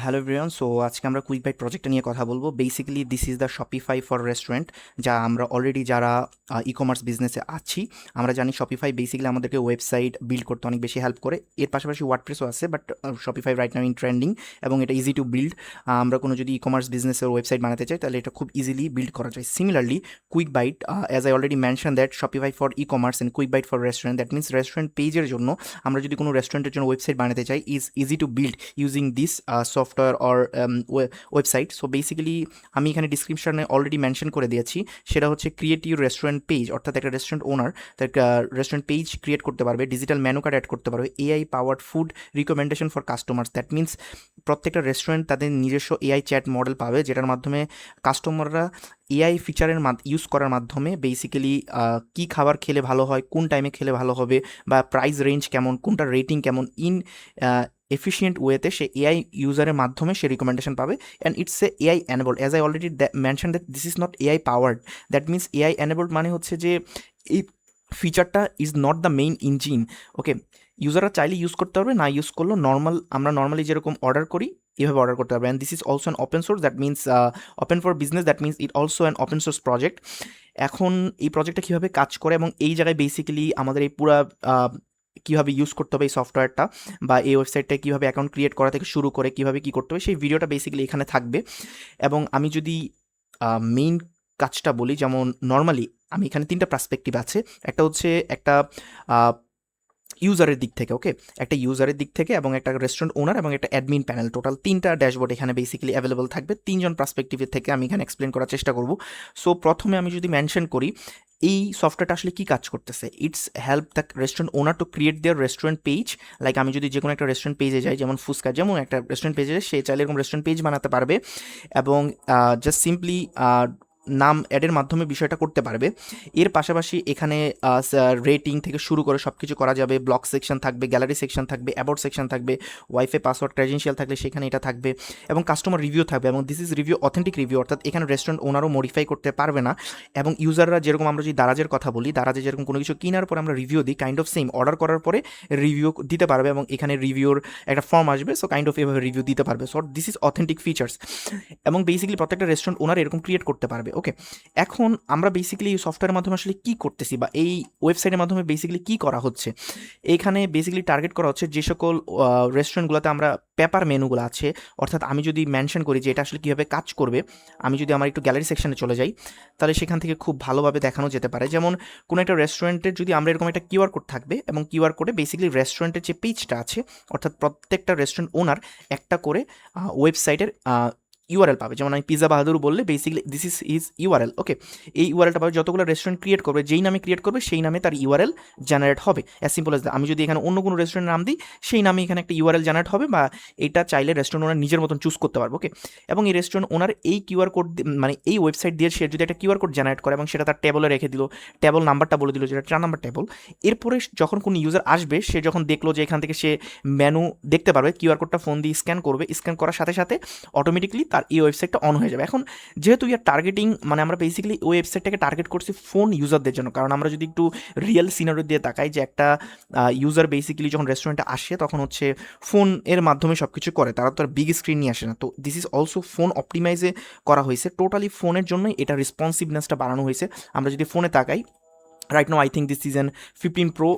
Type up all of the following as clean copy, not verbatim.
Hello everyone. So আজকে আমরা quick byte প্রজেক্টটা নিয়ে কথা বলবো। Basically this is the Shopify for restaurant, যা আমরা অলরেডি যারা ই কমার্স বিজনেসে আছি আমরা জানি শপিফাই বেসিক্যালি আমাদেরকে ওয়েবসাইট বিল্ড করতে অনেক বেশি হেল্প করে। এর পাশাপাশি ওয়ার্ডপ্রেসও আছে, but Shopify right now in trending এবং এটা ইজি টু বিল্ড। আমরা কোনো যদি ই কমার্স বিজনেসের ওয়েবসাইট বানাতে চাই তাহলে এটা খুব ইজিলি বিল্ড করা যায়। Similarly Quick Bite, as I already mention that Shopify for e commerce and Quick Bite for restaurant, that means restaurant পেজের জন্য আমরা যদি কোনো রেস্টুরেন্টের জন্য ওয়েবসাইট বানাতে চাই is easy to build using this software or website. So basically আমি এখানে ডিসক্রিপশনে অলরেডি মেনশন করে দিয়েছি, সেটা হচ্ছে ক্রিয়েট ইউর রেস্টুরেন্ট পেজ, অর্থাৎ একটা রেস্টুরেন্ট ওনার তার রেস্টুরেন্ট পেজ ক্রিয়েট করতে পারবে, ডিজিটাল মেনু কার্ড অ্যাড করতে পারবে, AI powered food recommendation for customers. That means প্রত্যেকটা রেস্টুরেন্ট তাদের নিজস্ব এআই চ্যাট মডেল পাবে, যেটার মাধ্যমে কাস্টমাররা এআই ফিচারের ইউজ করার মাধ্যমে বেসিক্যালি কী খাবার খেলে ভালো হয়, কোন টাইমে খেলে ভালো হবে, বা প্রাইস রেঞ্জ কেমন, কোনটা রেটিং কেমন, ইন এফিসিয়েন্ট ওয়েতে সে এআই ইউজারের মাধ্যমে সে রিকমেন্ডেশন পাবে। And it's a AI enabled, as I already mention that this is not AI powered. That means AI enabled মানে হচ্ছে যে এই ফিচারটা is not the main engine. Okay, ইউজাররা চাইলে ইউজ করতে পারবে, না ইউজ করলো আমরা নর্মালি যেরকম অর্ডার করি এভাবে অর্ডার করতে পারবে। And this is also an open source, that means open for business, that means it also an open source project. এখন এই প্রজেক্টটা কীভাবে কাজ করে এবং এই জায়গায় বেসিক্যালি আমাদের এই পুরা কীভাবে ইউজ করতে হবে এই সফটওয়্যারটা বা এই ওয়েবসাইটটা কীভাবে অ্যাকাউন্ট ক্রিয়েট করা থেকে শুরু করে কীভাবে কী করতে হবে সেই ভিডিওটা বেসিক্যালি এখানে থাকবে। এবং আমি যদি মেইন কাজটা বলি, যেমন নর্মালি আমি এখানে 3টা পার্সপেক্টিভ আছে। একটা হচ্ছে একটা ইউজারের দিক থেকে, ওকে, একটা ইউজারের দিক থেকে এবং একটা রেস্টুরেন্ট ওনার এবং একটা অ্যাডমিন প্যানেল, টোটাল 3টা ড্যাশবোর্ড এখানে বেসিক্যালি অ্যাভেলেবল থাকবে। 3জন পার্সপেক্টিভের থেকে আমি এখানে এক্সপ্লেন করার চেষ্টা করব। সো প্রথমে আমি যদি মেনশন করি এই সফটওয়্যারটা আসলে কী কাজ করতেছে, it's help the restaurant owner to create there restaurant page. Like আমি যদি যে কোনো একটা রেস্টুরেন্ট পেজে যাই, যেমন ফুচকা, যেমন একটা রেস্টুরেন্ট পেজে সে চাইলে এরকম রেস্টুরেন্ট পেজ বানাতে পারবে এবং জাস্ট সিম্পলি নাম অ্যাডের মাধ্যমে বিষয়টা করতে পারবে। এর পাশাপাশি এখানে রেটিং থেকে শুরু করে সব কিছু করা যাবে। ব্লগ সেকশন থাকবে, গ্যালারি সেকশন থাকবে, অ্যাবাউট সেকশন থাকবে, ওয়াইফাই পাসওয়ার্ড ক্রেডেনশিয়াল থাকলে সেখানে এটা থাকবে এবং কাস্টমার রিভিউ থাকবে। এবং this is review authentic review, অর্থাৎ এখানে রেস্টুরেন্ট ওনারও মডিফাই করতে পারবে না। এবং ইউজাররা যেরকম আমরা যদি দারাজের কথা বলি, দারাজে যেরকম কোনো কিছু কেনার পরে আমরা রিভিউ দিই, কাইন্ড অফ সেম অর্ডার করার পরে রিভিউ দিতে পারবে এবং এখানে রিভিউর একটা ফর্ম আসবে। সো কাইন্ড অফ এভাবে রিভিউ দিতে পারবে। So this is authentic features এবং বেসিক্যালি প্রত্যেকটা রেস্টুরেন্ট ওনার এরকম ক্রিয়েট করতে পারবে। ওকে, এখন আমরা বেসিক্যালি এই সফটওয়্যারের মাধ্যমে আসলে কী করতেছি বা এই ওয়েবসাইটের মাধ্যমে বেসিক্যালি কী করা হচ্ছে, এইখানে বেসিক্যালি টার্গেট করা হচ্ছে যে সকল রেস্টুরেন্টগুলোতে আমরা পেপার মেনুগুলো আছে। অর্থাৎ আমি যদি মেনশন করি যে এটা আসলে কীভাবে কাজ করবে, আমি যদি আমার একটু গ্যালারি সেকশনে চলে যাই তাহলে সেখান থেকে খুব ভালোভাবে দেখানো যেতে পারে। যেমন কোনো একটা রেস্টুরেন্টের যদি আমরা এরকম একটা কিউআর কোড থাকবে এবং কিউআর কোডে বেসিক্যালি রেস্টুরেন্টের যে পেজটা আছে, অর্থাৎ প্রত্যেকটা রেস্টুরেন্ট ওনার একটা করে ওয়েবসাইটের ইউআরএল পাবে। যেমন আমি পিজা বাহাদুর বললে basically this is is URL. Okay, এই ইউআরএলটা পাবে, যতগুলো রেস্টুরেন্ট ক্রিয়েট করবে যেই নামে ক্রিয়েট করবে সেই নামে তার ইউআরএল জেনারেট হবে। As simple as that. আমি যদি এখানে অন্য কোনো রেস্টুরেন্টের নাম দিই সেই নামে এখানে একটা ইউআরএল জেনারেট হবে বা এটা চাইলে রেস্টুরেন্ট ওনার নিজের মতন চুজ করতে পারবে। ওকে, এবং এই রেস্টুরেন্ট ওনার এই কিউআর কোড মানে এই ওয়েবসাইট দিয়ে সে যদি একটা কিউআর কোড জেনারেট করে এবং সেটা তার টেবলে রেখে দিল, টেবল নাম্বারটা বলে দিল যেটা 4 নাম্বার টেবল, এরপরে যখন কোনো ইউজার আসবে সে যখন দেখলো যে এখান থেকে সে মেনু দেখতে পারবে, কিউআর কোডটা ফোন দিয়ে স্ক্যান করবে, স্ক্যান করার সাথে সাথে অটোমেটিকলি তার এই ওয়েবসাইটটা অন হয়ে যাবে। এখন যেহেতু ইয়ার টার্গেটিং মানে আমরা বেসিক্যালি ওই ওয়েবসাইটটাকে টার্গেট করছি ফোন ইউজারদের জন্য, কারণ আমরা যদি একটু রিয়েল সিনারিও দিয়ে তাকাই যে একটা ইউজার বেসিক্যালি যখন রেস্টুরেন্টে আসে তখন হচ্ছে ফোন এর মাধ্যমে সব কিছু করে, তারা তো আর বিগ স্ক্রিন নিয়ে আসে না। তো দিস ইজ অলসো ফোন অপটিমাইজে করা হয়েছে, টোটালি ফোনের জন্যই এটা রেসপন্সিভনেসটা বাড়ানো হয়েছে। আমরা যদি ফোনে তাকাই right now I think this is an 15 Pro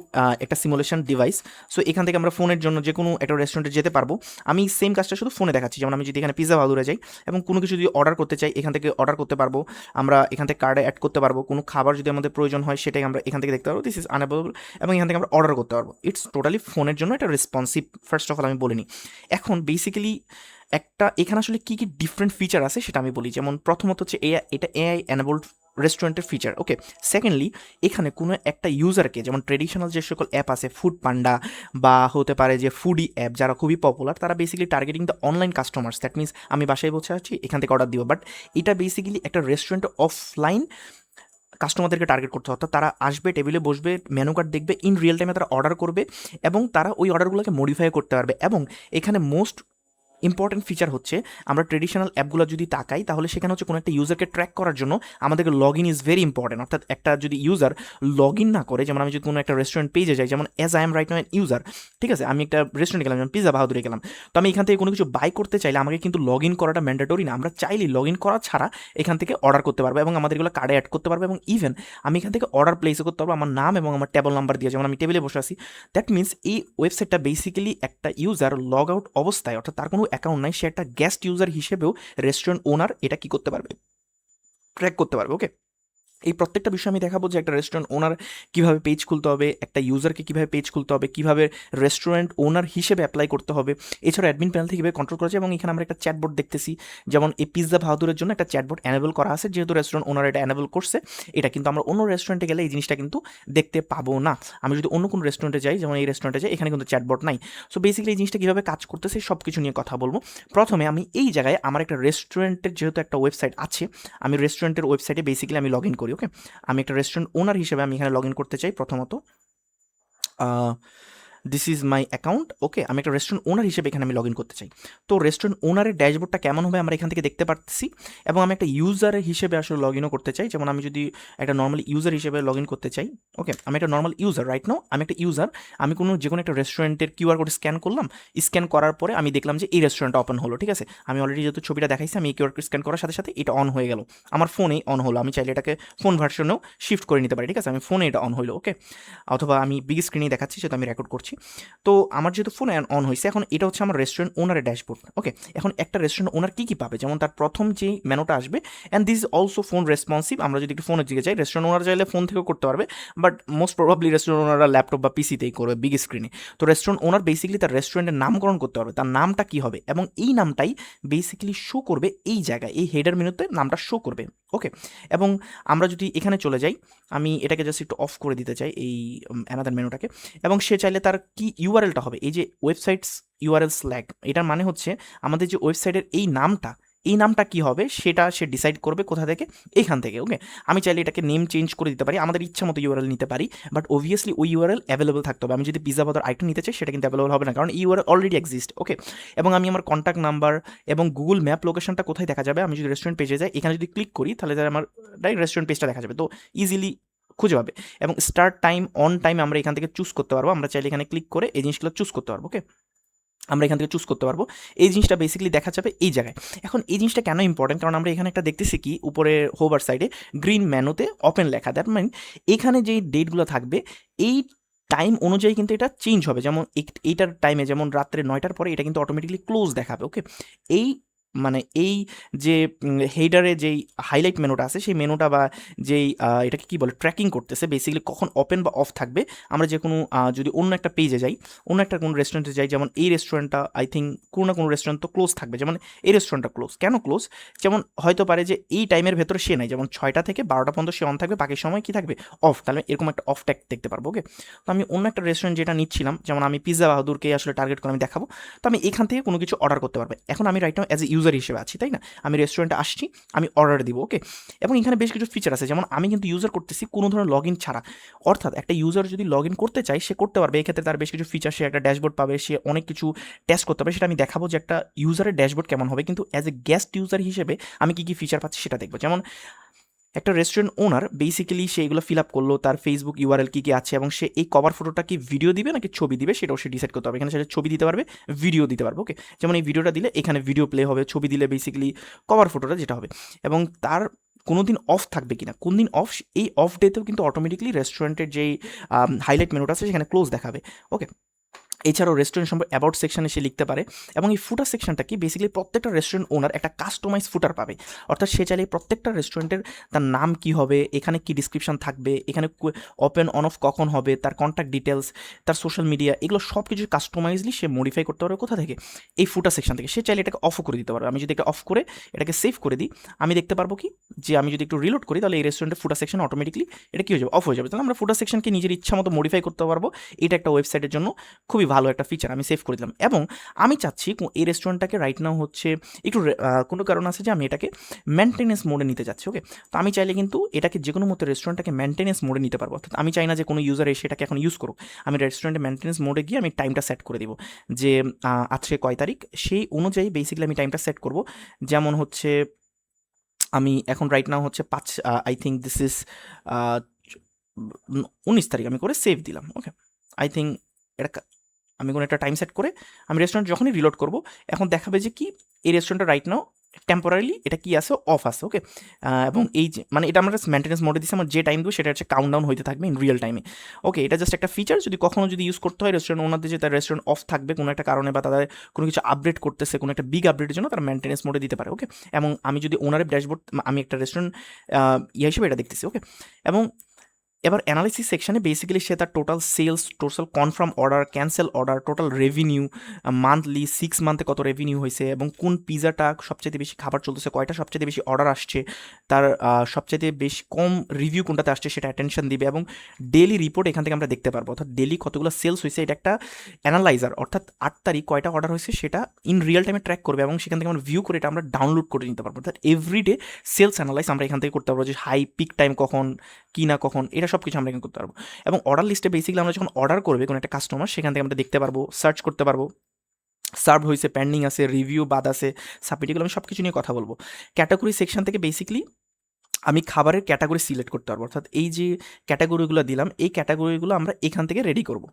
একটা সিমুলেশন ডিভাইস। সো এখান থেকে আমরা ফোনের জন্য যে কোনো একটা রেস্টুরেন্টে যেতে পারবো। আমি সেম কাজটা শুধু ফোনে দেখাচ্ছি। যেমন আমি যদি এখানে পিজা বাহাদুরে যাই এবং কোনো কিছু যদি অর্ডার করতে চাই এখান থেকে অর্ডার করতে পারবো, আমরা এখান থেকে কার্ডে অ্যাড করতে পারবো, কোনো খাবার যদি আমাদের প্রয়োজন হয় সেটাই আমরা এখান থেকে দেখতে পারবো, দিস ইজ আনঅ্যাভেলেবল, এবং এখান থেকে আমরা অর্ডার করতে পারবো। ইটস টোটালি ফোনের জন্য এটা রেসপন্সিভ, ফার্স্ট অফ অল আমি বলিনি। এখন বেসিক্যালি একটা এখানে আসলে কী কী ডিফারেন্ট ফিচার আছে সেটা আমি বলি। যেমন প্রথমত হচ্ছে এটা এআই এনেবলড রেস্টুরেন্টের ফিচার। ওকে, সেকেন্ডলি এখানে কোনো একটা ইউজারকে, যেমন ট্রেডিশনাল যে সকল অ্যাপ আছে ফুড পান্ডা বা হতে পারে যে ফুডি অ্যাপ যারা খুবই পপুলার, তারা basically targeting the online customers. That means আমি বাসায় বসে আছি এখান থেকে অর্ডার দিব, বাট এটা বেসিক্যালি একটা রেস্টুরেন্টে অফলাইন কাস্টমারদেরকে টার্গেট করতে হয়। অর্থাৎ তারা আসবে, টেবিলে বসবে, মেনু কার্ড দেখবে, ইন রিয়েল টাইমে তারা অর্ডার করবে এবং তারা ওই অর্ডারগুলোকে মডিফাই করতে পারবে। এবং এখানে মোস্ট ইম্পর্টেন্ট ফিচার হচ্ছে আমরা ট্রেডিশনাল অ্যাপগুলো যদি তাকাই তাহলে সেখানে হচ্ছে কোনো একটা ইউজারকে ট্র্যাক করার জন্য আমাদেরকে log in is very important. অর্থাৎ একটা যদি ইউজার লগ ইন না করে, যেমন আমি যদি কোনো একটা রেস্টুরেন্ট পেজে যাই, যেমন as I am right now an user, ঠিক আছে, আমি একটা রেস্টুরেন্টে গেলাম, যেমন পিজা বাহাদুরে গেলাম, তো আমি এখান থেকে কোনো কিছু বাই করতে চাইলে আমাকে কিন্তু লগ ইন করাটা ম্যান্ডেটরি না। আমরা চাইলে লগ ইন করা ছাড়া এখান থেকে অর্ডার করতে পারবো এবং আমাদের এগুলো কার্ডে অ্যাড করতে পারবো, এবং ইভেন আমি এখান থেকে অর্ডার প্লেসও করতে পারবো আমার নাম এবং আমার টেবল নাম্বার দিয়ে, যেমন আমি টেবিলে বসে আছি। দ্যাট মিনস এই ওয়েবসাইটটা বেসিক্যালি একটা ইউজার লগ আউট অবস্থায়, অর্থাৎ তার কোনো অ্যাকাউন্ট নাই, সে একটা গেস্ট ইউজার হিসেবেও রেস্টুরেন্ট ওনার এটা কি করতে পারবে, ট্র্যাক করতে পারবে। ওকে, এই প্রত্যেকটা বিষয় আমি দেখাবো যে একটা রেস্টুরেন্ট ওনার কীভাবে পেজ খুলতে হবে, একটা ইউজারকে কীভাবে পেজ খুলতে হবে, কীভাবে রেস্টুরেন্ট ওনার হিসেবে অ্যাপ্লাই করতে হবে, এছাড়া অ্যাডমিন প্যানেল থেকে কীভাবে কন্ট্রোল করা যায়। এবং এখানে আমরা একটা চ্যাটবোর্ড দেখতেছি, যেমন এই পিৎজা বাহাদুরের জন্য একটা চ্যাটবোর্ড এনেবল করা আছে, যেহেতু রেস্টুরেন্ট ওনার এটা এনেবল করছে, এটা কিন্তু আমরা অন্য রেস্টুরেন্টে গেলে এই জিনিসটা কিন্তু দেখতে পাবো না। আমি যদি অন্য কোনো রেস্টুরেন্টে যাই, যেমন এই রেস্টুরেন্টে যাই, এখানে কিন্তু চ্যাটবোর্ড নাই। সো বেসিক্যালি এই জিনিসটা কীভাবে কাজ করতেছে সব কিছু নিয়ে কথা বলবো। প্রথমে আমি এই জায়গায় আমার একটা রেস্টুরেন্টের যেহেতু একটা ওয়েবসাইট আছে, আমি রেস্টুরেন্টের ওয়েবসাইটে বেসিক্যালি আমি লগ ইন করি। ওকে, আমি একটা রেস্টুরেন্ট ওনার হিসেবে আমি এখানে লগ ইন করতে চাই। প্রথমত দিস ইজ মাই অ্যাকাউন্ট। ওকে, আমি একটা রেস্টুরেন্ট ওনার হিসেবে এখানে আমি লগ ইন করতে চাই। তো রেস্টুরেন্ট ওনারের ড্যাশবোর্ডটা কেমন হবে আমরা এখান থেকে দেখতে পাচ্ছি, এবং আমি একটা ইউজার হিসেবে আসলে লগ ইনও করতে চাই। যেমন আমি যদি একটা নর্মাল ইউজার হিসেবে লগ ইন করতে চাই, ওকে, আমি একটা নর্মাল ইউজার রাইট নাও, আমি একটা ইউজার, আমি যে কোনো একটা রেস্টুরেন্টের কিউআর কোড স্ক্যান করলাম, স্ক্যান করার পরে আমি দেখলাম যে এই রেস্টুরেন্টটা ওপেন হলো, ঠিক আছে। আমি অলরেডি যেহেতু ছবিটা দেখাইছি, আমি এই কিউআর কোড স্ক্যান করার সাথে সাথে এটা অন হয়ে গেল, আমার ফোনেই অন হলো। আমি চাইলে এটাকে ফোন ভার্সনেও শিফট করে নিতে পারি, ঠিক আছে, আমি ফোনে এটা অন হলো। ওকে, অথবা আমি বিগ স্ক্রিনেই দেখাচ্ছি যেহেতু আমি রেকর্ড করছি। তো আমার যেহেতু ফোন অন হয়েছে, এখন এটা হচ্ছে আমার রেস্টুরেন্ট ওনারের ড্যাশবোর্ড। ওকে, এখন একটা রেস্টুরেন্ট ওনার কী কী পাবে, যেমন তার প্রথম যেই মেনুটা আসবে, and this is also phone responsive. আমরা যদি একটু ফোনের দিকে যাই, রেস্টুরেন্ট ওনার চাইলে ফোন থেকেও করতে পারবে, বাট মোস্ট প্রবাবলি রেস্টুরেন্ট ওনারা ল্যাপটপ বা পিসিতেই করবে, বিগ স্ক্রিনে। তো রেস্টুরেন্ট ওনার বেসিক্যালি তার রেস্টুরেন্টের নামকরণ করতে পারবে, তার নামটা কী হবে, এবং এই নামটাই বেসিক্যালি শো করবে এই জায়গায়, এই হেডার মেনুতে নামটা শো করবে। ওকে, এবং আমরা যদি এখানে চলে যাই, আমি এটাকে জাস্ট একটু অফ করে দিতে চাই এই অ্যানাদার মেনুটাকে, এবং সে চাইলে তার কি ইউআরএলটা হবে, এই যে ওয়েবসাইটস ইউআরএল স্ল্যাগ, এটার মানে হচ্ছে আমাদের যে ওয়েবসাইটের এই নামটা কি হবে সেটা সে ডিসাইড করবে কোথা থেকে, এখান থেকে। ওকে, আমি চাইলে এটাকে নেম চেঞ্জ করে দিতে পারি, আমাদের ইচ্ছা মতো ইউআরএল নিতে পারি, বাট অবভিয়াসলি ওই ইউআরএল অ্যাভেলেবল থাকতে হবে। আমি যদি পিজা বাদার আইটেম নিতে চাই সেটা কিন্তু অ্যাভেলেবল হবে না, কারণ ইউআরএল অলরেডি এক্সিস্ট। ওকে, এবং আমি আমার কন্ট্যাক্ট নাম্বার এবং গুগল ম্যাপ লোকেশনটা কোথায় দেখা যাবে, আমি যদি রেস্টুরেন্ট পেজে যাই, এখানে যদি ক্লিক করি তাহলে আমার ডাইরেক্ট রেস্টুরেন্ট পেজটা দেখা যাবে, তো ইজিলি খুঁজে পাবে। এবং স্টার্ট টাইম, অন টাইম আমরা এখান থেকে চুজ করতে পারবো, আমরা চাইলে এখানে ক্লিক করে এই জিনিসগুলো চুজ করতে পারবো। ওকে, আমরা এখান থেকে চুজ করতে পারবো, এই জিনিসটা বেসিক্যালি দেখা যাবে এই জায়গায়। এখন এই জিনিসটা কেন ইম্পর্টেন্ট, কারণ আমরা এখানে একটা দেখতেছি কি উপরে হোভার সাইডে গ্রিন মেনুতে ওপেন লেখা, দ্যাট মিন এখানে যেই ডেটগুলো থাকবে এই টাইম অনুযায়ী কিন্তু এটা চেঞ্জ হবে। যেমন এইটার টাইমে, যেমন রাত্রে 9টার পরে এটা কিন্তু অটোমেটিকলি ক্লোজ দেখাবে। ওকে, এই এই যে হেডারে যেই হাইলাইট মেনুটা আছে, সেই মেনুটা বা যেই এটাকে কী বলে ট্র্যাকিং করতেছে বেসিক্যালি কখন ওপেন বা অফ থাকবে। আমরা যে কোনো যদি অন্য একটা পেজে যাই, অন্য একটা কোনো রেস্টুরেন্টে যাই, যেমন এই রেস্টুরেন্টটা আই থিঙ্ক কোনো না কোনো রেস্টুরেন্ট তো ক্লোজ থাকবে, যেমন এই রেস্টুরেন্টটা ক্লোজ। কেন ক্লোজ, যেমন হয়তো পারে যে এই টাইমের ভেতরে সে নাই, যেমন 6টা থেকে 12টা পর্যন্ত সে অন থাকবে, বাকি সময় কি থাকবে, অফ, তাহলে এরকম একটা অফ ট্যাগ দেখতে পারবো। ওকে, তো আমি অন্য একটা রেস্টুরেন্ট যেটা নিচ্ছিলাম, যেমন আমি পিৎজা বাহাদুরকে আসলে টার্গেট করে আমি দেখাবো, তো আমি এখান থেকে কোনো কিছু অর্ডার করতে পারবে। এখন আমি right now as a user হিসেবে আছি, তাই না, আমি রেস্টুরেন্টে আসছি, আমি অর্ডার দিব। ওকে, এবং এখানে বেশ কিছু ফিচার আছে, যেমন আমি কিন্তু ইউজার করতেছি কোনো ধরনের লগ ইন ছাড়া, অর্থাৎ একটা ইউজার যদি লগ ইন করতে চায় সে করতে পারবে। এক্ষেত্রে তার বেশ কিছু ফিচার, সে একটা ড্যাশবোর্ড পাবে, সে অনেক কিছু টেস্ট করতে পারবে, সেটা আমি দেখাবো যে একটা ইউজারের ড্যাশবোর্ড কেমন হবে। কিন্তু অ্যাজ এ গেস্ট ইউজার হিসেবে আমি কী কী ফিচার পাচ্ছি সেটা দেখবো। যেমন একটা রেস্টুরেন্ট ওনার বেসিক্যালি সে এগুলো ফিল আপ করলো, তার ফেসবুক ইউআরএল কী কী আছে, এবং সে এই কভার ফটোটা কি ভিডিও দিবে নাকি ছবি দিবে সেটাও সে ডিসাইড করতে হবে। এখানে সে ছবি দিতে পারবে, ভিডিও দিতে পারবে। ওকে, যেমন এই ভিডিওটা দিলে এখানে ভিডিও প্লে হবে, ছবি দিলে বেসিক্যালি কভার ফটোটা যেটা হবে, এবং তার কোনো দিন অফ থাকবে কিনা, কোন দিন অফ, এই অফ ডেতেও কিন্তু অটোমেটিকলি রেস্টুরেন্টের যেই হাইলাইট মেনুটা আছে সেখানে ক্লোজ দেখাবে। ওকে, এছাড়াও রেস্টুরেন্ট সম্পর্কে অ্যাবাউট সেকশনে সে লিখতে পারে, এবং এই ফুটার সেকশনটা কি বেসিক্যালি প্রত্যেকটা রেস্টুরেন্ট ওনার একটা কাস্টমাইজ ফুটার পাবে, অর্থাৎ সে চাইলে প্রত্যেকটা রেস্টুরেন্টের তার নাম কি হবে, এখানে কি ডিসক্রিপশন থাকবে, এখানে ওপেন অন অফ কখন হবে, তার কন্ট্যাক্ট ডিটেলস, তার সোশ্যাল মিডিয়া, এগুলো সব কিছু কাস্টমাইজলি সে মডিফাই করতে পারবে। কোথা থেকে, এই ফুটার সেকশন থেকে। সে চাইলে এটাকে অফও করে দিতে পারবে। আমি যদি এটা অফ করে এটাকে সেভ করে দিই, আমি দেখতে পারবো কি যে আমি যদি একটু রিলোড করি তাহলে এই রেস্টুরেন্টের ফুটার সেকশন অটোমেটিকলি এটা কী হয়ে যাবে, অফ হয়ে যাবে। তাহলে আমরা ফুটার সেকশনকে নিজের ইচ্ছা মতো মডিফাই করতে পারবো। এটা একটা ওয়েবসাইটের জন্য খুবই ভালো একটা ফিচার, আমি সেভ করে দিলাম। এবং আমি চাচ্ছি এই রেস্টুরেন্টটাকে রাইট নাও হচ্ছে একটু কোনো কারণ আছে যে আমি এটাকে মেনটেনেন্স মোডে নিতে চাচ্ছি। ওকে, তো আমি চাইলে কিন্তু এটাকে যে কোনো মতো রেস্টুরেন্টটাকে মেনটেনেন্স মোডে নিতে পারবো। অর্থাৎ আমি চাই না যে কোনো ইউজার এসে এটাকে এখন ইউজ করুক। আমি রেস্টুরেন্টে মেনটেনেন্স মোডে গিয়ে আমি টাইমটা সেট করে দিব যে আজকে কয় তারিখ, সেই অনুযায়ী বেসিক্যালি আমি টাইমটা সেট করব। যেমন হচ্ছে আমি এখন রাইট নাও হচ্ছে 5 আই থিঙ্ক দিস ইজ 19 তারিখ আমি করে সেভ দিলাম। ওকে, আই থিঙ্ক এটা আমি কোনো একটা টাইম সেট করে আমি রেস্টুরেন্ট যখনই রিলোড করব, এখন দেখাবে যে কি এই রেস্টুরেন্টটা রাইট নাও টেম্পোরারিলি এটা কি আছে, অফ আছে। ওকে, এবং এই যে মানে এটা আমরা মেনটেন্যান্স মোডে দিচ্ছি, আমার যে টাইম দেবো সেটা হচ্ছে কাউন্টডাউন হইতে থাকবে ইন রিয়েল টাইমে। ওকে, এটা জাস্ট একটা ফিচার, যদি কখনো যদি ইউজ করতে হয় রেস্টুরেন্ট ওনাদের, যে তার রেস্টুরেন্ট অফ থাকবে কোনো একটা কারণে বা তাদের কোনো কিছু আপডেট করতেছে, কোনো একটা বিগ আপডেটের জন্য তারা মেনটেন্যান্স মোডে দিতে পারে। ওকে, এবং আমি যদি ওনারের ড্যাশবোর্ড, আমি একটা রেস্টুরেন্ট হিসেবে এটা দেখতেছি। ওকে, এবং এবার অ্যানালিসিস সেকশনে বেসিক্যালি সে তার total sales, total confirm order, cancel order, total revenue, monthly 6 মান্থে কত রেভিনিউ হয়েছে, এবং কোন পিজাটা সবচেয়ে বেশি খাবার চলতেছে, কয়টা সবচেয়ে বেশি অর্ডার আসছে, তার সবচেয়ে বেশি কম রিভিউ কোনটাতে আসছে সেটা অ্যাটেনশন দিবে, এবং ডেলি রিপোর্ট এখান থেকে আমরা দেখতে পারবো। অর্থাৎ ডেলি কতগুলো সেলস হয়েছে, এটা একটা অ্যানালাইজার, অর্থাৎ 8 তারিখ কয়টা অর্ডার হয়েছে সেটা ইন রিয়েল টাইমে ট্র্যাক করবে, এবং সেখান থেকে আমরা ভিউ করে এটা আমরা ডাউনলোড করে নিতে পারবো। অর্থাৎ এভরিডে সেলস অ্যানালাইজ আমরা এখান থেকে করতে পারবো, যে হাই পিক টাইম কখন, কি না কখন, এটা সব কিছু আমরা এখানে করতে পারবো। এবং অর্ডার লিস্টে বেসিক্যালি আমরা যখন অর্ডার করবে কোনো একটা কাস্টমার, সেখান থেকে আমরা দেখতে পারবো, সার্চ করতে পারবো, সার্ভ হয়েছে, পেন্ডিং আছে, রিভিউ বাদ আছে, সাবমিট, এগুলো আমি সব কিছু নিয়ে কথা বলবো। ক্যাটাগরি সেকশন থেকে বেসিক্যালি আমি খাবারের ক্যাটাগরি সিলেক্ট করতে পারবো। অর্থাৎ এই যে ক্যাটাগরিগুলো দিলাম, এই ক্যাটাগরিগুলো আমরা এখান থেকে রেডি করবো।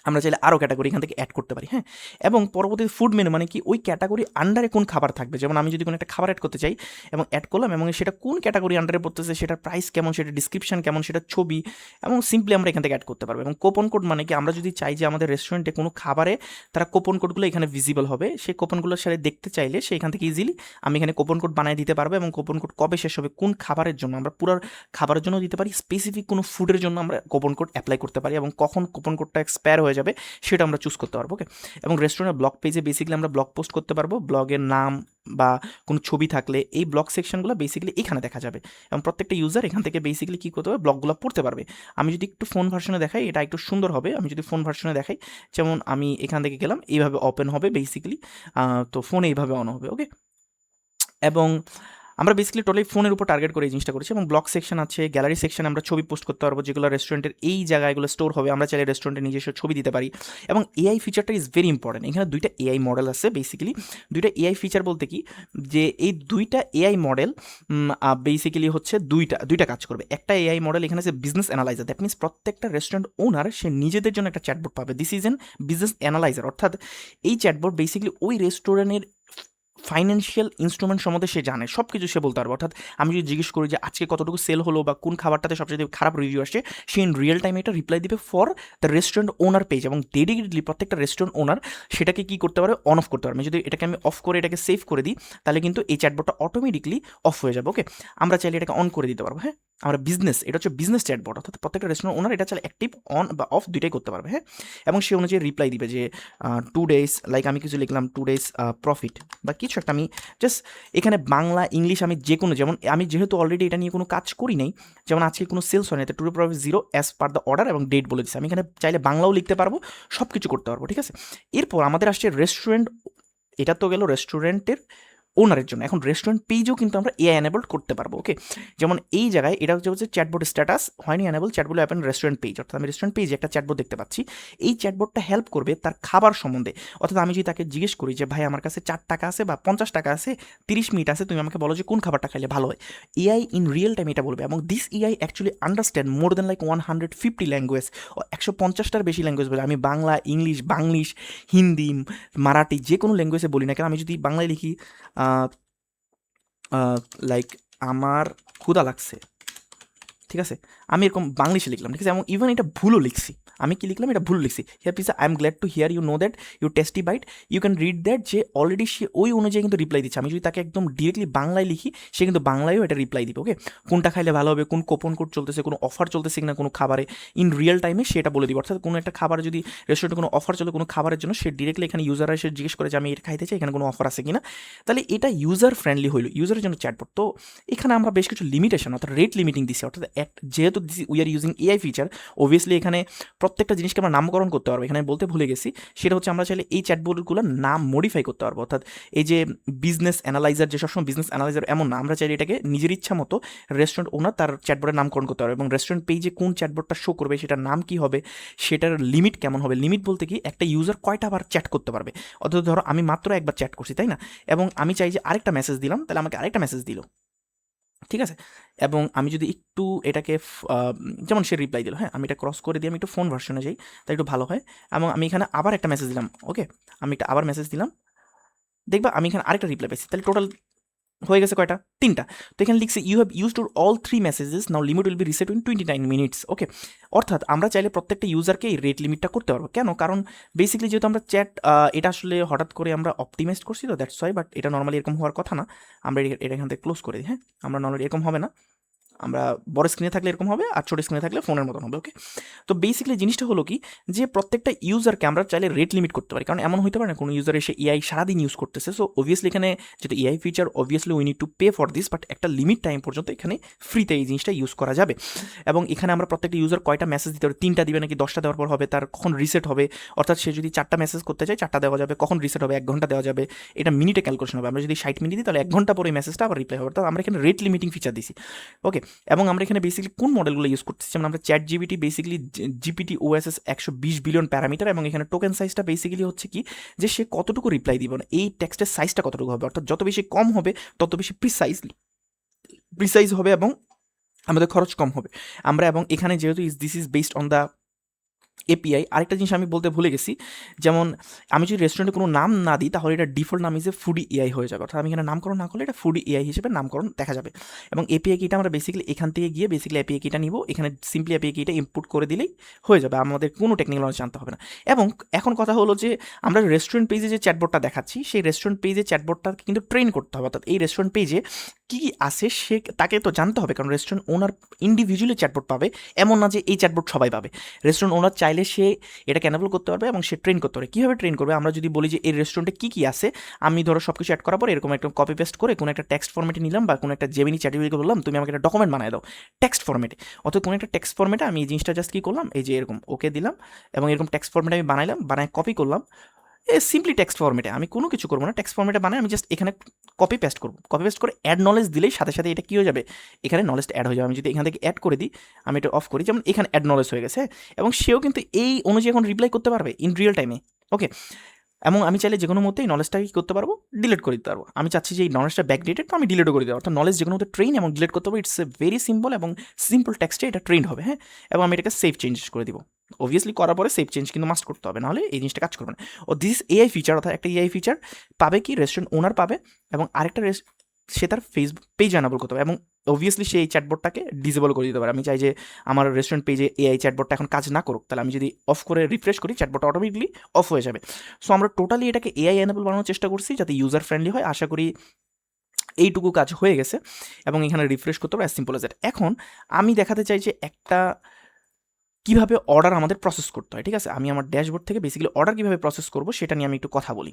আমরা চাইলে আরও ক্যাটাগরি এখান থেকে অ্যাড করতে পারি। হ্যাঁ, এবং পরবর্তী ফুড মেনু মানে কি, ওই ক্যাটাগরি আন্ডারে কোন খাবার থাকবে, যেমন আমি যদি কোনো একটা খাবার অ্যাড করতে চাই এবং অ্যাড করলাম, এবং সেটা কোন ক্যাটাগরি আন্ডারে পড়তেছে, সেটার প্রাইস কেমন, সেটা ডিসক্রিপশন কেমন, সেটা ছবি, এবং সিম্পলি আমরা এখান থেকে অ্যাড করতে পারবো। এবং কোপন কোড মানে কি, আমরা যদি চাই যে আমাদের রেস্টুরেন্টে কোনো খাবারে তারা কোপন কোডগুলো এখানে ভিজিবল হবে, সেই কোপনগুলো সাথে দেখতে চাইলে সেখান থেকে ইজিলি আমি এখানে কোপন কোড বানিয়ে দিতে পারবো। এবং কোপন কোড কবে শেষ হবে, কোন খাবারের জন্য, আমরা পুরো খাবারের জন্য দিতে পারি, স্পেসিফিক কোনো ফুডের জন্য আমরা কোপন কোড অ্যাপ্লাই করতে পারি, এবং কখন কোপন কোডটা এক্সপায়ার হয়ে যাবে সেটা আমরা চুজ করতে পারবো। ওকে, এবং রেস্টুরেন্টের ব্লগ পেজে বেসিক্যালি আমরা ব্লগ পোস্ট করতে পারবো, ব্লগের নাম বা কোনো ছবি থাকলে এই ব্লগ সেকশনগুলো বেসিক্যালি এখানে দেখা যাবে, এবং প্রত্যেকটা ইউজার এখান থেকে বেসিক্যালি কী করতে পারবে, ব্লগগুলো পড়তে পারবে। আমি যদি একটু ফোন ভার্সনে দেখাই এটা একটু সুন্দর হবে, আমি যদি ফোন ভার্সনে দেখাই, যেমন আমি এখান থেকে গেলাম, এইভাবে ওপেন হবে বেসিক্যালি, তো ফোন এইভাবে অন হবে। ওকে, এবং আমরা বেসিক্যালি টোটালি ফোনের উপর টার্গেট করে এই জিনিসটা করেছি। এবং ব্লগ সেকশন আছে, গ্যালারি সেকশনে আমরা ছবি পোস্ট করতে পারবো, যেগুলো রেস্টুরেন্টের এই জায়গাগুলো স্টোর হবে, আমরা চাইলে রেস্টুরেন্টের নিজস্ব ছবি দিতে পারি। এবং এআই ফিচারটা ইজ ভেরি ইম্পর্টেন্ট। এখানে দুইটা এআই মডেল আছে বেসিক্যালি, দুইটা এআই ফিচার বলতে কি, যে এই দুইটা এআই মডেল বেসিক্যালি হচ্ছে দুইটা কাজ করবে। একটা এআই মডেল এখানে আছে বিজনেস অ্যানালাইজার, দ্যাট মিনস প্রত্যেকটা রেস্টুরেন্ট ওনার সে নিজেদের জন্য একটা চ্যাটবোর্ড পাবে, this is an business analyser. অর্থাৎ এই চ্যাটবোর্ড বেসিক্যালি ওই রেস্টুরেন্টের ফাইন্যান্সিয়াল ইনস্ট্রুমেন্ট সম্বন্ধে সে জানে, সব কিছু সে বলতে পারবে। অর্থাৎ আমি যদি জিজ্ঞেস করি যে আজকে কতটুকু সেল হলো বা কোন খাবারটাতে সবচেয়ে খারাপ রিভিউ আসছে, সে ইন রিয়েল টাইমে এটা রিপ্লাই দিবে for the restaurant owner page, এবং ডেডিকেটলি প্রত্যেকটা রেস্টুরেন্ট ওনার সেটাকে কী করতে পারবে, অন অফ করতে পারবে। যদি এটাকে আমি অফ করে এটাকে সেভ করে দিই, তাহলে কিন্তু এই চ্যাটবোর্ডটা অটোমেটিকলি অফ হয়ে যাবে। ওকে, আমরা চাইলে এটাকে অন করে দিতে পারবো। হ্যাঁ, আমরা বিজনেস, এটা হচ্ছে বিজনেস চ্যাটবোর্ড, অর্থাৎ প্রত্যেকটা রেস্টুরেন্ট ওনার এটা চাইলে অ্যাক্টিভ অন বা অফ দুইটাই করতে পারবে। হ্যাঁ, এবং সে অনুযায়ী রিপ্লাই দিবে যে 2 days, লাইক আমি কিছু লিখলাম 2 days প্রফিট বা কিছু একটা, আমি জাস্ট এখানে বাংলা ইংলিশ আমি যে কোনো, যেমন আমি যেহেতু অলরেডি এটা নিয়ে কোনো কাজ করি নাই, যেমন আজকে কোনো সেলস হয় না, to profit 0 as per the order এবং ডেট বলে দিচ্ছি, আমি এখানে চাইলে বাংলাও লিখতে পারবো, সব কিছু করতে পারবো। ঠিক আছে, এরপর আমাদের আসছে রেস্টুরেন্ট, এটা তো গেল রেস্টুরেন্টের ওনারের জন্য। এখন রেস্টুরেন্ট পেজও কিন্তু আমরা এআই এনেবল করতে পারবো। ওকে, যেমন এই জায়গায় এটা হচ্ছে চ্যাটবোর্ড স্ট্যাটাস হয়নি এনেবল, চ্যাটবোর্ড অ্যাপেন রেস্টুরেন্ট পেজ, অর্থাৎ আমি রেস্টুরেন্ট পেজে একটা চ্যাটবোর্ড দেখতে পাচ্ছি। এই চ্যাটবোর্ডটা হেল্প করবে তার খাবার সম্বন্ধে। অর্থাৎ আমি যদি তাকে জিজ্ঞেস করি যে ভাই আমার কাছে 4 টাকা আছে বা 50 টাকা আছে, 30 মিনিট আছে, তুমি আমাকে বলো যে কোন খাবারটা খাইলে ভালো হয়, এআই ইন রিয়েল টাইম এটা বলবে। এবং this AI actually understand more than like 150 language, 150টার বেশি ল্যাঙ্গুয়েজ বলে। আমি বাংলা, ইংলিশ, বাংলিশ, হিন্দি, মারাঠি, যে কোনো ল্যাঙ্গুয়েজে বলি না কেন, আমি যদি বাংলায় লিখি লাইক আমার ক্ষুধা লাগছে, ঠিক আছে, আমি এরকম বাংলিশে লিখলাম, ঠিক আছে, এবং ইভেন এটা ভুলও লিখছি, আমি কি লিখলাম, এটা ভুল লিখছি, here please I am glad to hear you know that you tasty bite you can read that, যে অলরেডি সে ওই অনুযায়ী কিন্তু রিপ্লাই দিচ্ছে। আমি যদি তাকে একদম ডিরেক্টলি বাংলায় লিখি, সে কিন্তু বাংলায়ও এটা রিপ্লাই দিবে। ওকে, কোনটা খাইলে ভালো হবে, কোন কোপন কোড চলতেছে, কোনো অফার চলতেছে কিনা কোনো খাবারে, ইন রিয়েল টাইমে সেটা বলে দিবে। অর্থাৎ কোনো একটা খাবার যদি রেস্টুরেন্টে কোনো অফার চলে কোনো খাবারের জন্য, সে ডিরেক্টলি এখানে ইউজাররা এসে জিজ্ঞেস করে যে আমি এটা খাইতে চাই, এখানে কোনো অফার আছে কিনা, তাহলে এটা ইউজার ফ্রেন্ডলি হইলো, ইউজারের জন্য চ্যাটবোর্ড। তো এখানে আমরা বেশ কিছু লিমিটেশন অর্থাৎ রেট লিমিটিং দিচ্ছি, অর্থাৎ যেহেতু we are using AI feature, obviously এখানে প্রত্যেকটা জিনিসকে আমরা নামকরণ করতে পারবো। এখানে বলতে ভুলে গেছি, সেটা হচ্ছে আমরা চাইলে এই চ্যাটবোর্ডগুলোর নাম মডিফাই করতে পারবো। অর্থাৎ এই যে বিজনেস অ্যানালাইজার, যে সবসময় বিজনেস অ্যানালাইজার এমন না, আমরা চাইলে এটাকে নিজের ইচ্ছা মতো রেস্টুরেন্ট ওনার তার চ্যাটবোর্ডের নামকরণ করতে পারবে, এবং রেস্টুরেন্ট পেজে কোন চ্যাটবোর্ডটা শো করবে, সেটার নাম কী হবে, সেটার লিমিট কেমন হবে। লিমিট বলতে কি, একটা ইউজার কয়টা বার চ্যাট করতে পারবে। অর্থাৎ ধরো আমি মাত্র একবার চ্যাট করছি, তাই না, এবং আমি চাই যে আরেকটা মেসেজ দিলাম, তাহলে আমাকে আরেকটা মেসেজ দিল, ঠিক আছে। এবং আমি যদি একটু এটাকে যেমন সে রিপ্লাই দিল, হ্যাঁ, আমি এটা ক্রস করে দিয়ে আমি একটু ফোন ভার্সনে যাই, তাই একটু ভালো হয়। এবং আমি এখানে আবার একটা মেসেজ দিলাম, ওকে, আমি একটা আবার মেসেজ দিলাম, দেখবা আমি এখানে আরেকটা রিপ্লাই পেয়েছি। তাহলে টোটাল হয়ে গেছে কয়টা, 3টা। তো এখানে লিখছে you have used all 3 messages, now limit will be reset in 29 minutes, okay. অর্থাৎ আমরা চাইলে প্রত্যেকটা ইউজারকে এই রেট লিমিটটা করতে পারবো। কেন? কারণ বেসিক্যালি যেহেতু আমরা চ্যাট, এটা আসলে হঠাৎ করে আমরা অপটিমাইজ করছি, তো দ্যাটস ওয়াই। বাট এটা নর্মালি এরকম হওয়ার কথা না। আমরা এটা এখান থেকে ক্লোজ করে দিই, হ্যাঁ, আমরা নর্মালি এরকম হবে না। আমরা বড় স্ক্রিনে থাকলে এরকম হবে, আর ছোটো স্ক্রিনে থাকলে ফোনের মতন হবে, ওকে। তো বেসিক্যালি জিনিসটা হলো কি, যে প্রত্যেকটা ইউজারকে আমরা চাইলে রেট লিমিট করতে পারি। কারণ এমন হতে পারে না কোনো ইউজার এসে এআই সারাদিন ইউজ করতেছে, সো অবভিয়াসলি এখানে যেটা AI feature, obviously we need to pay for this, but একটা লিমিট টাইম পর্যন্ত এখানে ফ্রিতে এই জিনিসটা ইউজ করা যাবে। এবং এখানে আমরা প্রত্যেকটা ইউজার কয়টা মেসেজ দিতে পারি, 3টা দিবে নাকি 10টা দেওয়ার পর হবে, তার কখন রিসেট হবে। অর্থাৎ সে যদি 4টা মেসেজ করতে চায় 4টা দেওয়া যাবে, কখন রিসেট হবে 1 ঘন্টা দেওয়া যাবে, এটা মিনিটে ক্যালকুলেশন হবে। আমরা যদি 60 মিনিট দিই তাহলে 1 ঘন্টা পরে মেসেজটা আবার রিপ্লাই হবে। অর্থাৎ আমরা এখানে রেট লিমিটিং ফিচার দিছি, ওকে। এবং আমরা এখানে বেসিক্যালি কোন মডেলগুলো ইউজ করতেছি, যেমন আমরা chat GPT, basically GPT OSS 120 billion parameter, এবং এখানে টোকেন সাইজটা বেসিক্যালি হচ্ছে কি, যে সে কতটুকু রিপ্লাই দিবে না, এই টেক্সটের সাইজটা কতটুকু হবে। অর্থাৎ যত বেশি কম হবে তত বেশি প্রিসাইজ হবে, এবং আমাদের খরচ কম হবে। আমরা এবং এখানে যেহেতু this is based on the API, আরেকটা জিনিস আমি বলতে ভুলে গেছি, যেমন আমি যদি রেস্টুরেন্টে কোনো নাম না দিই, তাহলে এটা ডিফল্ট নাম হিসেবে ফুডি এআই হয়ে যাবে। অর্থাৎ আমি এখানে নামকরণ না করলে এটা ফুডি এআই হিসেবে নামকরণ দেখা যাবে। এবং এপিআই কিটা আমরা বেসিক্যালি এখান থেকে গিয়ে বেসিক্যালি এপিআই কিটা নিব, এখানে সিম্পলি এপিআই কিটা ইনপুট করে দিলেই হয়ে যাবে, আমাদের কোনো টেকনিক্যাল নলেজ জানতে হবে না। এবং এখন কথা হলো যে আমরা রেস্টুরেন্ট পেজে যে চ্যাটবোর্ডটা দেখাচ্ছি, সেই রেস্টুরেন্ট পেজে চ্যাটবোর্ডটাকে কিন্তু ট্রেন করতে হবে। অর্থাৎ এই রেস্টুরেন্ট পেজে কী আছে সে তাকে তো জানতে হবে, কারণ রেস্টুরেন্ট ওনার ইন্ডিভিজুয়ালি চ্যাটবোর্ড পাবে, এমন না যে এই চ্যাটবোর্ড সবাই পাবে। রেস্টুরেন্ট ওনার চাইলে সে এটাকে এনেবল করতে পারবে এবং সে ট্রেন করতে পারবে। কীভাবে ট্রেন করবে, আমরা যদি বলি যে এই রেস্টুরেন্টে কী কী আছে, আমি ধরো সব কিছু অ্যাড করার পর এরকম একটা কপি পেস্ট করে কোনো একটা টেক্সট ফর্মেটে নিলাম, বা কোনো একটা জেমিনি চ্যাটজিপিটিকে বললাম তুমি আমাকে একটা ডকুমেন্ট বানায় দাও টেক্সট ফর্মেটে। অথবা কোনো একটা টেক্সট ফর্মেটে আমি এই জিনিসটা জাস্ট কী করলাম, এই যে এরকম ওকে দিলাম, এবং এরকম টেক্সট ফর্মেটে আমি বানাইলাম, বানায় কপি করলাম, সিম্পলি টেক্সট ফর্মেটে, আমি কোনো কিছু করবো না, টেক্সট ফর্মেটে বানাই, আমি জাস্ট এখানে কপি পেস্ট করবো। কপি পেস্ট করে অ্যাড নলেজ দিলেই সাথে সাথে এটা কী হয়ে যাবে, এখানে নলেজটা অ্যাড হয়ে যাবে। আমি যদি এখান থেকে অ্যাড করে দিই, আমি এটা অফ করি, যেমন এখানে অ্যাড নলেজ হয়ে গেছে, এবং সেও কিন্তু এই অনুযায়ী এখন রিপ্লাই করতে পারবে ইন রিয়েল টাইমে, ওকে। এবং আমি চাইলে যে কোনো মধ্যে এই নলেজটাকে কী করতে পারবো, ডিলিট করে দিতে পারবো। আমি চাচ্ছি যে এই নলেজটা ব্যাকডেটেড, তো আমি ডিলিটও করে দিতে পারবো। অর্থাৎ নলেজ যে কোনো মধ্যে ট্রেন এবং ডিলিট করতে পারবো, ইটস এ ভেরি সিম্পল, এবং সিম্পল টেক্সটে এটা ট্রেন্ড হবে, হ্যাঁ। এবং আমি এটাকে সেভ চেঞ্জেস করে দিব, অবভিয়াসলি করার পরে সেভ চেঞ্জ কিন্তু মাস্ট করতে হবে, নাহলে এই জিনিসটা কাজ করবে না। ও দিস এআই ফিচার, অর্থাৎ একটা এআই ফিচার পাবে কি রেস্টুরেন্ট ওনার পাবে, এবং আরেকটা সে তার ফেসবুক পেজ অ্যানাবল করতে হবে, এবং অবভিয়াসলি সেই চ্যাটবোর্ডটাকে ডিসেবল করে দিতে পারে। আমি চাই যে আমার রেস্টুরেন্ট পেজে এআই চ্যাটবোর্ডটা এখন কাজ না করুক, তাহলে আমি যদি অফ করে রিফ্রেশ করি, চ্যাটবোর্ডটা অটোমেটিকলি অফ হয়ে যাবে। সো আমরা টোটালি এটাকে এআই অ্যানাবল বানানোর চেষ্টা করছি, যাতে ইউজার ফ্রেন্ডলি হয়। আশা করি এইটুকু কাজ হয়ে গেছে, এবং এখানে রিফ্রেশ করতে হবে, অ্যাজ সিম্পল এজ দ্যাট। এখন আমি দেখাতে চাই যে একটা কীভাবে অর্ডার আমাদের প্রসেস করতে হয়, ঠিক আছে। আমি আমার ড্যাশবোর্ড থেকে বেসিক্যালি অর্ডার কীভাবে প্রসেস করবো সেটা নিয়ে আমি একটু কথা বলি।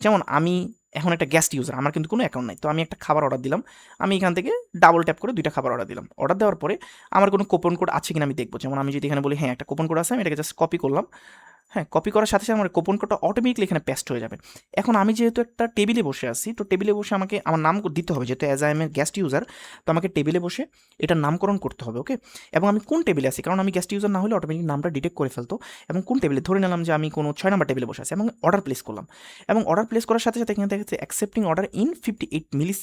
যেমন আমি এখন একটা গেস্ট ইউজার, আমার কিন্তু কোনো অ্যাকাউন্ট নাই, তো আমি একটা খাবার অর্ডার দিলাম, আমি এখান থেকে ডাবল ট্যাপ করে 2টা খাবার অর্ডার দিলাম। অর্ডার দেওয়ার পরে আমার কোনো কুপন কোড আছে কিনা আমি দেখবো। যেমন আমি যদি এখানে বলি হ্যাঁ একটা কুপন কোড আছে, আমি এটাকে জাস্ট কপি করলাম, হ্যাঁ, কপি করার সাথে সাথে আমার কুপন কোডটা অটোমেটিকলি এখানে পেস্ট হয়ে যাবে। এখন আমি যেহেতু একটা টেবিলে বসে আছি, তো টেবিলে বসে আমাকে আমার নাম দিতে হবে, যেহেতু as I M a guest user, তো আমাকে টেবিলে বসে এটার নামকরণ করতে হবে, ওকে। এবং আমি কোন টেবিলে আছি, কারণ আমি গেস্ট ইউজার না হলে অটোমেটিক নামটা ডিটেক্ট করে ফেলতো। এবং কোন টেবিলে ধরে নিলাম যে আমি কোনো 6 নম্বর টেবিলে বসে আছি, এবং অর্ডার প্লেস করলাম। এবং অর্ডার প্লেস করার সাথে সাথে এখানে দেখা যাচ্ছে accepting order in 58 milli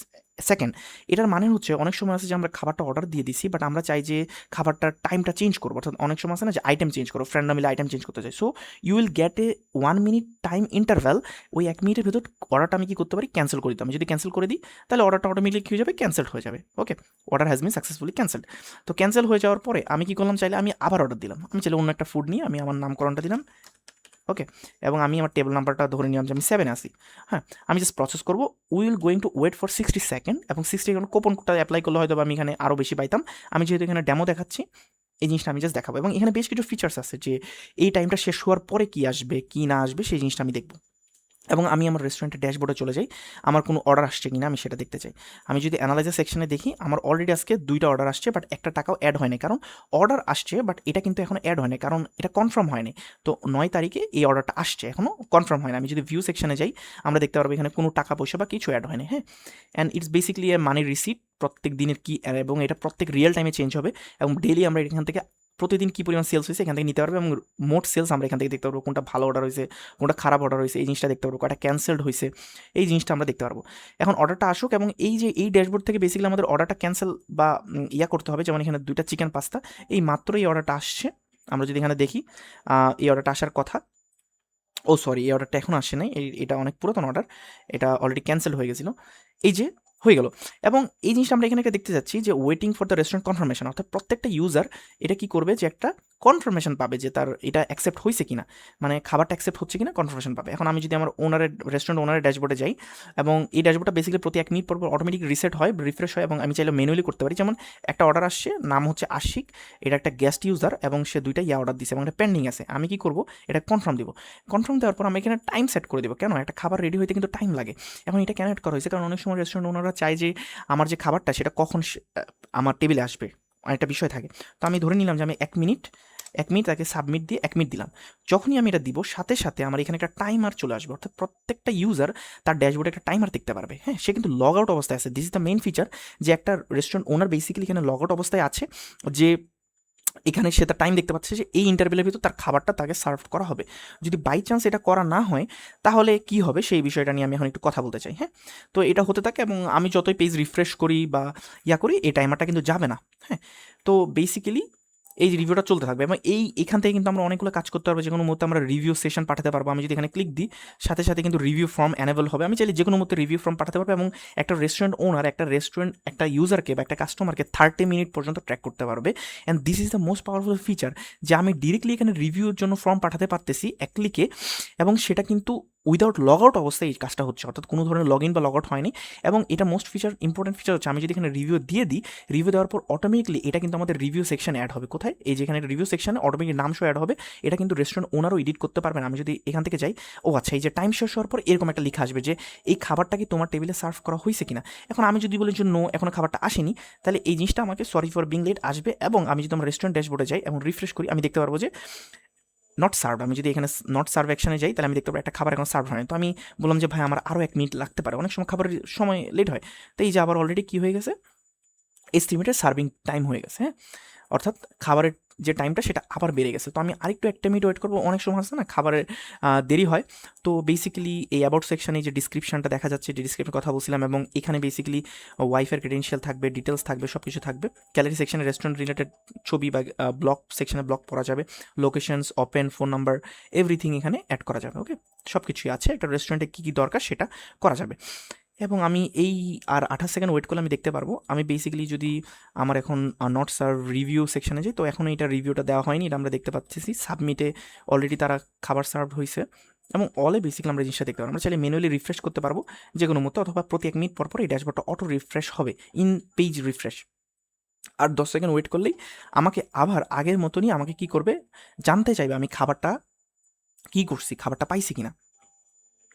second. এটার মানে হচ্ছে অনেক সময় আছে যে আমরা খাবারটা অর্ডার দিয়ে দিছি, বাট আমরা চাই যে খাবারটার টাইমটা চেঞ্জ করবো। অর্থাৎ অনেক সময় আছে না যে আইটেম চেঞ্জ করো, ফ্রেন্ডরা মিলে আইটেম চেঞ্জ করতে চাই। So you will get a 1 minute time interval. ওই 1 মিনিটের ভেতর অর্ডারটা আমি কী করতে পারি, ক্যান্সেল করে দিতাম। আমি যদি ক্যান্সেল করে দিই, তাহলে অর্ডারটা অটোমেটিকলি কী হয়ে যাবে, ক্যান্সেলড হয়ে যাবে, okay. Order has been successfully cancelled. তো ক্যান্সেল হয়ে যাওয়ার পরে আমি কী করলাম, চাইলে আমি আবার অর্ডার দিলাম। আমি চাইলে অন্য একটা ফুড নিয়ে আমি আমার নামকরণটা দিলাম, ওকে। এবং আমি আমার টেবিল নাম্বারটা ধরে নিলাম যে আমি 7 আসি, হ্যাঁ। আমি জাস্ট প্রসেস করবো, will going to wait for 60 second, এবং 60 সেকেন্ড কুপন কোডটা অ্যাপ্লাই করলে হয়তো আমি এখানে আরও বেশি পাইতাম। আমি যেহেতু এখানে ডেমো দেখাচ্ছি, এই জিনিসটা আমি জাস্ট দেখাবো। এবং এখানে বেশ কিছু ফিচার্স আছে যে এই টাইমটা শেষ হওয়ার পরে কী আসবে কী না আসবে সেই জিনিসটা আমি দেখবো। এবং আমি আমার রেস্টুরেন্টের ড্যাশবোর্ডে চলে যাই, আমার কোনো অর্ডার আসছে কিনা আমি সেটা দেখতে চাই। আমি যদি অ্যানালাইজার সেকশনে দেখি, আমার অলরেডি আজকে 2টা অর্ডার আসছে, বাট একটা টাকাও অ্যাড হয়নি, কারণ অর্ডার আসছে বাট এটা কিন্তু এখনও অ্যাড হয়নি, কারণ এটা কনফার্ম হয়নি। তো 9 তারিখে এই অর্ডারটা আসছে, এখনও কনফার্ম হয় না। আমি যদি ভিউ সেকশনে যাই, আমরা দেখতে পারবো এখানে কোনো টাকা পয়সা বা কিছু অ্যাড হয়নি, হ্যাঁ। And it's basically A money receipt, প্রত্যেক দিনের কি, এবং এটা প্রত্যেক রিয়েল টাইমে চেঞ্জ হবে, এবং ডেইলি আমরা এখান থেকে প্রতিদিন কী পরিমাণ সেলস হয়েছে এখান থেকে নিতে পারবো, এবং মোট সেলস আমরা এখান থেকে দেখতে পারবো, কোনটা ভালো অর্ডার হয়েছে, কোনটা খারাপ অর্ডার হয়েছে, এই জিনিসটা দেখতে পারবো, কটা ক্যান্সেলড হয়েছে, এই জিনিসটা আমরা দেখতে পারবো। এখন অর্ডারটা আসুক, এবং এই যে এই ড্যাশবোর্ড থেকে বেসিক্যালি আমাদের অর্ডারটা ক্যান্সেল বা ইয়া করতে হবে, যেমন এখানে 2টা চিকেন পাস্তা, এই মাত্র এই অর্ডারটা আসছে। আমরা যদি এখানে দেখি এই অর্ডারটা আসার কথা, ও সরি, এই অর্ডারটা এখন আসে নাই, এটা অনেক পুরাতন অর্ডার, এটা অলরেডি ক্যান্সেল হয়ে গেছিলো, এই যে হয়ে গেল। এবং এই জিনিসটা আমরা এখানে একটা দেখতে যাচ্ছি যে waiting for the restaurant confirmation, অর্থাৎ প্রত্যেকটা ইউজার এটা কি করবে, যে একটা কনফার্মেশন পাবে যে তার এটা অ্যাকসেপ্ট হয়েছে কিনা, মানে খাবারটা অ্যাকসেপ্ট হচ্ছে কিনা কনফার্মেশন পাবে। এখন আমি যদি আমার রেস্টুরেন্ট ওনারের ড্যাশবোর্ডে যাই, এবং এই ড্যাশবোর্ডটা বেসিক্যালি প্রতি 1 মিনিট পর অটোমেটিক রিসেট হয়, রিফ্রেশ হয়, এবং আমি চাইলে ম্যানুয়ালি করতে পারি। যেমন একটা অর্ডার আসছে, নাম হচ্ছে আশিক, এটা একটা গেস্ট ইউজার, এবং সে 2টা অর্ডার দিচ্ছে, এবং এটা পেন্ডিং আছে। আমি কি করব, এটা কনফার্ম দিব। কনফার্ম দেওয়ার পর আমি এখানে টাইম সেট করে দেবো, কেন একটা খাবার রেডি হইতে কিন্তু টাইম লাগে। এখন এটা কেন অ্যাড করা হয়েছে, কারণ অনেক সময় রেস্টুরেন্ট ওনারা চায় যে আমার যে খাবারটা সেটা কখন আমার টেবিলে আসবে, অনেকটা বিষয় থাকে। তো আমি ধরে নিলাম যে আমি 1 মিনিট তাকে সাবমিট দিয়ে 1 মিনিট দিলাম। যখনই আমি এটা দিব, সাথে সাথে আমার এখানে একটা টাইমার চলে আসবে, অর্থাৎ প্রত্যেকটা ইউজার তার ড্যাশবোর্ডে একটা টাইমার দেখতে পারবে, হ্যাঁ। সে কিন্তু লগ আউট অবস্থায় আছে, this is the main feature, যে একটা রেস্টুরেন্ট ওনার বেসিক্যালি এখানে লগ আউট অবস্থায় আছে, যে এখানে সে তার টাইম দেখতে পাচ্ছে যে এই ইন্টারভেলের ভিতর তার খাবারটা তাকে সার্ভ করা হবে। যদি বাই চান্স এটা করা না হয়, তাহলে কি হবে সেই বিষয়টা নিয়ে আমি এখন একটু কথা বলতে চাই, হ্যাঁ। তো এটা হতে থাকে, এবং আমি যতই পেজ রিফ্রেশ করি বা ইয়া করি, এই টাইমারটা কিন্তু যাবে না, হ্যাঁ। তো বেসিক্যালি এই যে রিভিউটা চলতে থাকবে, এবং এখান থেকে কিন্তু আমরা অনেকগুলো কাজ করতে পারবো, যে কোনো মুহূর্তে আমরা রিভিউ সেশন পাঠাতে পারবো। আমি যদি এখানে ক্লিক দিই, সাথে সাথে কিন্তু রিভিউ ফর্ম অ্যানেবল হবে, আমি চাইলে যে কোনো মুহূর্তে রিভিউ ফর্ম পাঠাতে পারবো, এবং একটা রেস্টুরেন্ট ওনার একটা ইউজারকে বা একটা কাস্টমারকে 30 মিনিট পর্যন্ত ট্র্যাক করতে পারবে। And this is the most powerful feature, যে আমি ডিরেক্টলি এখানে রিভিউর জন্য ফর্ম পাঠাতে পারতেছি 1 ক্লিকে, এবং সেটা কিন্তু উইদাউট লগ আউট অবস্থায় এই কাজটা হচ্ছে, অর্থাৎ কোনো ধরনের লগ ইন বা লগ আউট হয়নি। এবং এটা মোস্ট ইম্পর্টেন্ট ফিচার হচ্ছে, আমি যদি এখানে রিভিউ দিয়ে দিই, রিভিউ দেওয়ার পর অটোমেটিকলি এটা কিন্তু আমাদের রিভিউ সেকশন অ্যাড হবে। কোথায়, এই যেখানে রিভিউ সেকশনে অটোমেটিক নাম শো অ্যাড হবে, এটা কিন্তু রেস্টুরেন্ট ওনারও এডিট করতে পারবেন। আমি যদি এখান থেকে যাই, ও আচ্ছা, এই যে টাইম শেষ হওয়ার পর এরকম একটা লেখা আসবে যে এই খাবারটা কি তোমার টেবিলে সার্ভ করা হয়েছে কিনা। এখন আমি যদি বলি যে নো, এখনো খাবারটা আসেনি, তাহলে এই জিনিসটা আমাকে সরি ফর বিং লেট আসবে। এবং আমি যদি আমার রেস্টুরেন্ট ড্যাশবোর্ডে যাই এবং রিফ্রেশ করি, আমি দেখতে পারবো যে নট সার্ভ। আমি যদি এখানে নট সার্ভ অ্যাকশনে যাই, তাহলে আমি দেখতে পাবো একটা খাবার এখন সার্ভ হয়নি। তো আমি বললাম যে ভাই আমার আরও 1 মিনিট লাগতে পারে, অনেক সময় খাবারের সময় লেট হয়। তো এই যে আবার অলরেডি কী হয়ে গেছে, এস্টিমেটেড সার্ভিং টাইম হয়ে গেছে, হ্যাঁ। অর্থাৎ খাবারের যে টাইমটা সেটা আবার বেড়ে গেছে। তো আমি আরেকটু 1 মিনিট ওয়েট করবো, অনেক সময় আছে না খাবারের দেরি হয়। তো বেসিক্যালি এই অ্যাবাউট সেকশনে যে ডিসক্রিপশনটা দেখা যাচ্ছে, যে ডিসক্রিপশন কথা বলছিলাম, এবং এখানে বেসিক্যালি ওয়াইফের ক্রেডেনশিয়াল থাকবে, ডিটেলস থাকবে, সব কিছু থাকবে। ক্যালারি সেকশনে রেস্টুরেন্ট রিলেটেড ছবি বা ব্লগ সেকশনে ব্লগ পড়া যাবে, locations, open, phone number, everything এখানে অ্যাড করা যাবে। ওকে, সব কিছুই আছে, একটা রেস্টুরেন্টে কী কী দরকার সেটা করা যাবে। এবং আমি এই আর 28 সেকেন্ড ওয়েট করলে আমি দেখতে পারবো, আমি বেসিক্যালি যদি আমার এখন নট সার্ভ রিভিউ সেকশনে যাই, তো এখন এইটা রিভিউটা দেওয়া হয়নি, এটা আমরা দেখতে পাচ্ছি। সাবমিটে অলরেডি তারা খাবার সার্ভ হয়েছে, এবং অলে বেসিক্যালি আমরা জিনিসটা দেখতে পারবো। আমরা চাইলে ম্যানুয়ালি রিফ্রেশ করতে পারবো যে কোনো মতো, অথবা প্রতি 1 মিনিট পর পর এই ড্যাশবোর্ডটা অটো রিফ্রেশ হবে, ইন পেজ রিফ্রেশ। আর 10 সেকেন্ড ওয়েট করলেই আমাকে আবার আগের মতনই আমাকে কি করবে, জানতে চাইবে আমি খাবারটা কি করছি, খাবারটা পাইছি কিনা।